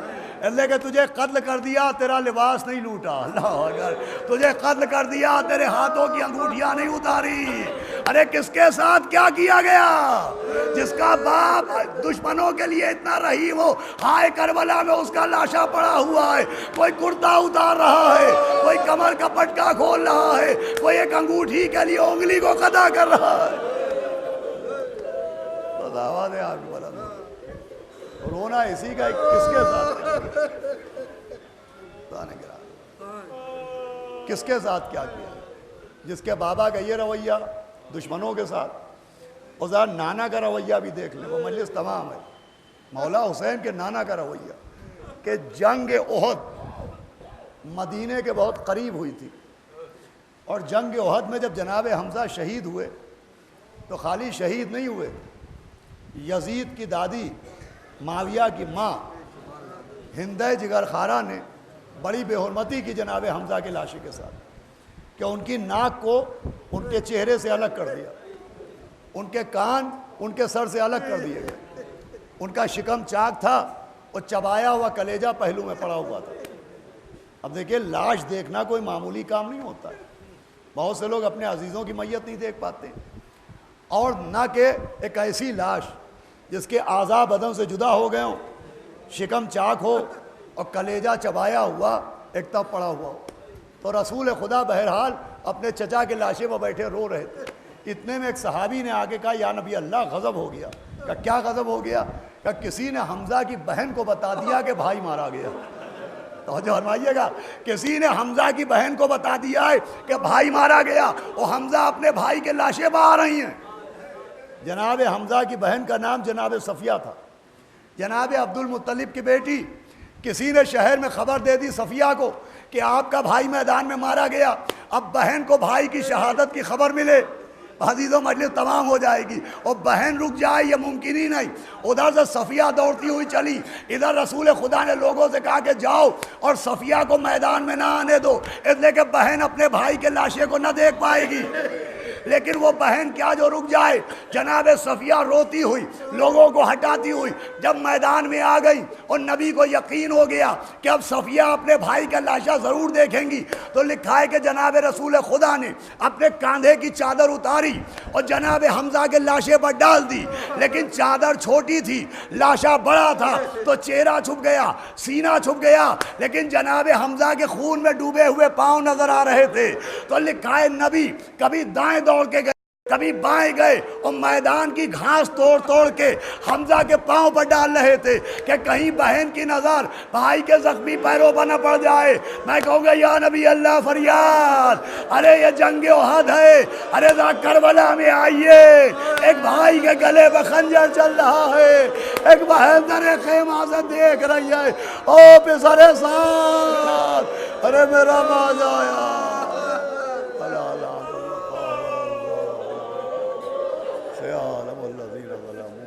اللہ کہ تجھے قتل کر دیا تیرا لباس نہیں لوٹا. اللہ اکبر. تجھے قتل کر دیا تیرے ہاتھوں کی انگوٹھیاں نہیں اتاری. ارے کس کے ساتھ کیا کیا گیا. جس کا باپ دشمنوں کے لیے اتنا رحیم ہو, ہائے کربلا میں اس کا لاشا پڑا ہوا ہے, کوئی کرتا اتار رہا ہے, کوئی کمر کا پٹکا کھول رہا ہے, کوئی ایک انگوٹھی کے لیے انگلی کو قطع کر رہا ہے. آواز ہے آپ کو بلا رونا اسی کا کس کے ساتھ کس کے ساتھ کیا کیا. جس کے بابا کا یہ رویہ دشمنوں کے ساتھ, اور ذرا نانا کا رویہ بھی دیکھ لیں. وہ مجلس تمام ہے مولا حسین کے نانا کا رویہ کہ جنگ احد مدینے کے بہت قریب ہوئی تھی اور جنگ احد میں جب جناب حمزہ شہید ہوئے تو خالی شہید نہیں ہوئے, یزید کی دادی معاویہ کی ماں ہندہ جگر خارہ نے بڑی بے حرمتی کی جناب حمزہ کے لاشے کے ساتھ کہ ان کی ناک کو ان کے چہرے سے الگ کر دیا, ان کے کان ان کے سر سے الگ کر دیے گئے, ان کا شکم چاک تھا اور چبایا ہوا کلیجہ پہلو میں پڑا ہوا تھا. اب دیکھیے لاش دیکھنا کوئی معمولی کام نہیں ہوتا ہے. بہت سے لوگ اپنے عزیزوں کی میت نہیں دیکھ پاتے, اور نہ کہ ایک ایسی لاش جس کے اعضاء بدن سے جدا ہو گئے ہوں, شکم چاک ہو اور کلیجہ چبایا ہوا ایک طرف پڑا ہوا ہو. تو رسول خدا بہرحال اپنے چچا کے لاشے پر بیٹھے رو رہے تھے. اتنے میں ایک صحابی نے آگے کہا یا نبی اللہ غضب ہو گیا. کہ کیا غضب ہو گیا؟ کہ کسی نے حمزہ کی بہن کو بتا دیا کہ بھائی مارا گیا. توجہ فرمائیے گا, کسی نے حمزہ کی بہن کو بتا دیا ہے کہ بھائی مارا گیا اور حمزہ اپنے بھائی کے لاشے پر آ رہی ہیں. جناب حمزہ کی بہن کا نام جناب صفیہ تھا, جناب عبد المطلب کی بیٹی. کسی نے شہر میں خبر دے دی صفیہ کو کہ آپ کا بھائی میدان میں مارا گیا. اب بہن کو بھائی کی شہادت کی خبر ملے, عزیزوں مجلس تمام ہو جائے گی اور بہن رک جائے یہ ممکن ہی نہیں. ادھر سے صفیہ دوڑتی ہوئی چلی, ادھر رسول خدا نے لوگوں سے کہا کہ جاؤ اور صفیہ کو میدان میں نہ آنے دو, اس لیے کہ بہن اپنے بھائی کے لاشے کو نہ دیکھ پائے گی. لیکن وہ بہن کیا جو رک جائے. جناب صفیہ روتی ہوئی لوگوں کو ہٹاتی ہوئی جب میدان میں آ گئی اور نبی کو یقین ہو گیا کہ اب صفیہ اپنے بھائی کا لاشا ضرور دیکھیں گی, تو لکھا ہے کہ جناب رسول خدا نے اپنے کاندھے کی چادر اتاری اور جناب حمزہ کے لاشے پر ڈال دی. لیکن چادر چھوٹی تھی, لاشا بڑا تھا, تو چہرہ چھپ گیا, سینہ چھپ گیا, لیکن جناب حمزہ کے خون میں ڈوبے ہوئے پاؤں نظر آ رہے تھے. تو لکھا ہے نبی کبھی دائیں دوڑ کے گئے, کبھی بائیں گئے اور میدان کی گھاس توڑ توڑ کے حمزہ کے پاؤں پر ڈال رہے تھے کہ کہیں بہن کی نظر بھائی کے زخمی پیروں پر نہ پڑ جائے. میں کہوں گا یا نبی اللہ فریاد، ارے یہ جنگ احد ہے، ارے ذرا کربلا میں آئیے. ایک بھائی کے گلے پہ خنجر چل رہا ہے، ایک بہن در خیمہ سے دیکھ رہی ہے، او پسر ساتھ، ارے میرا باز آیا. سيعلم الذين ظلموا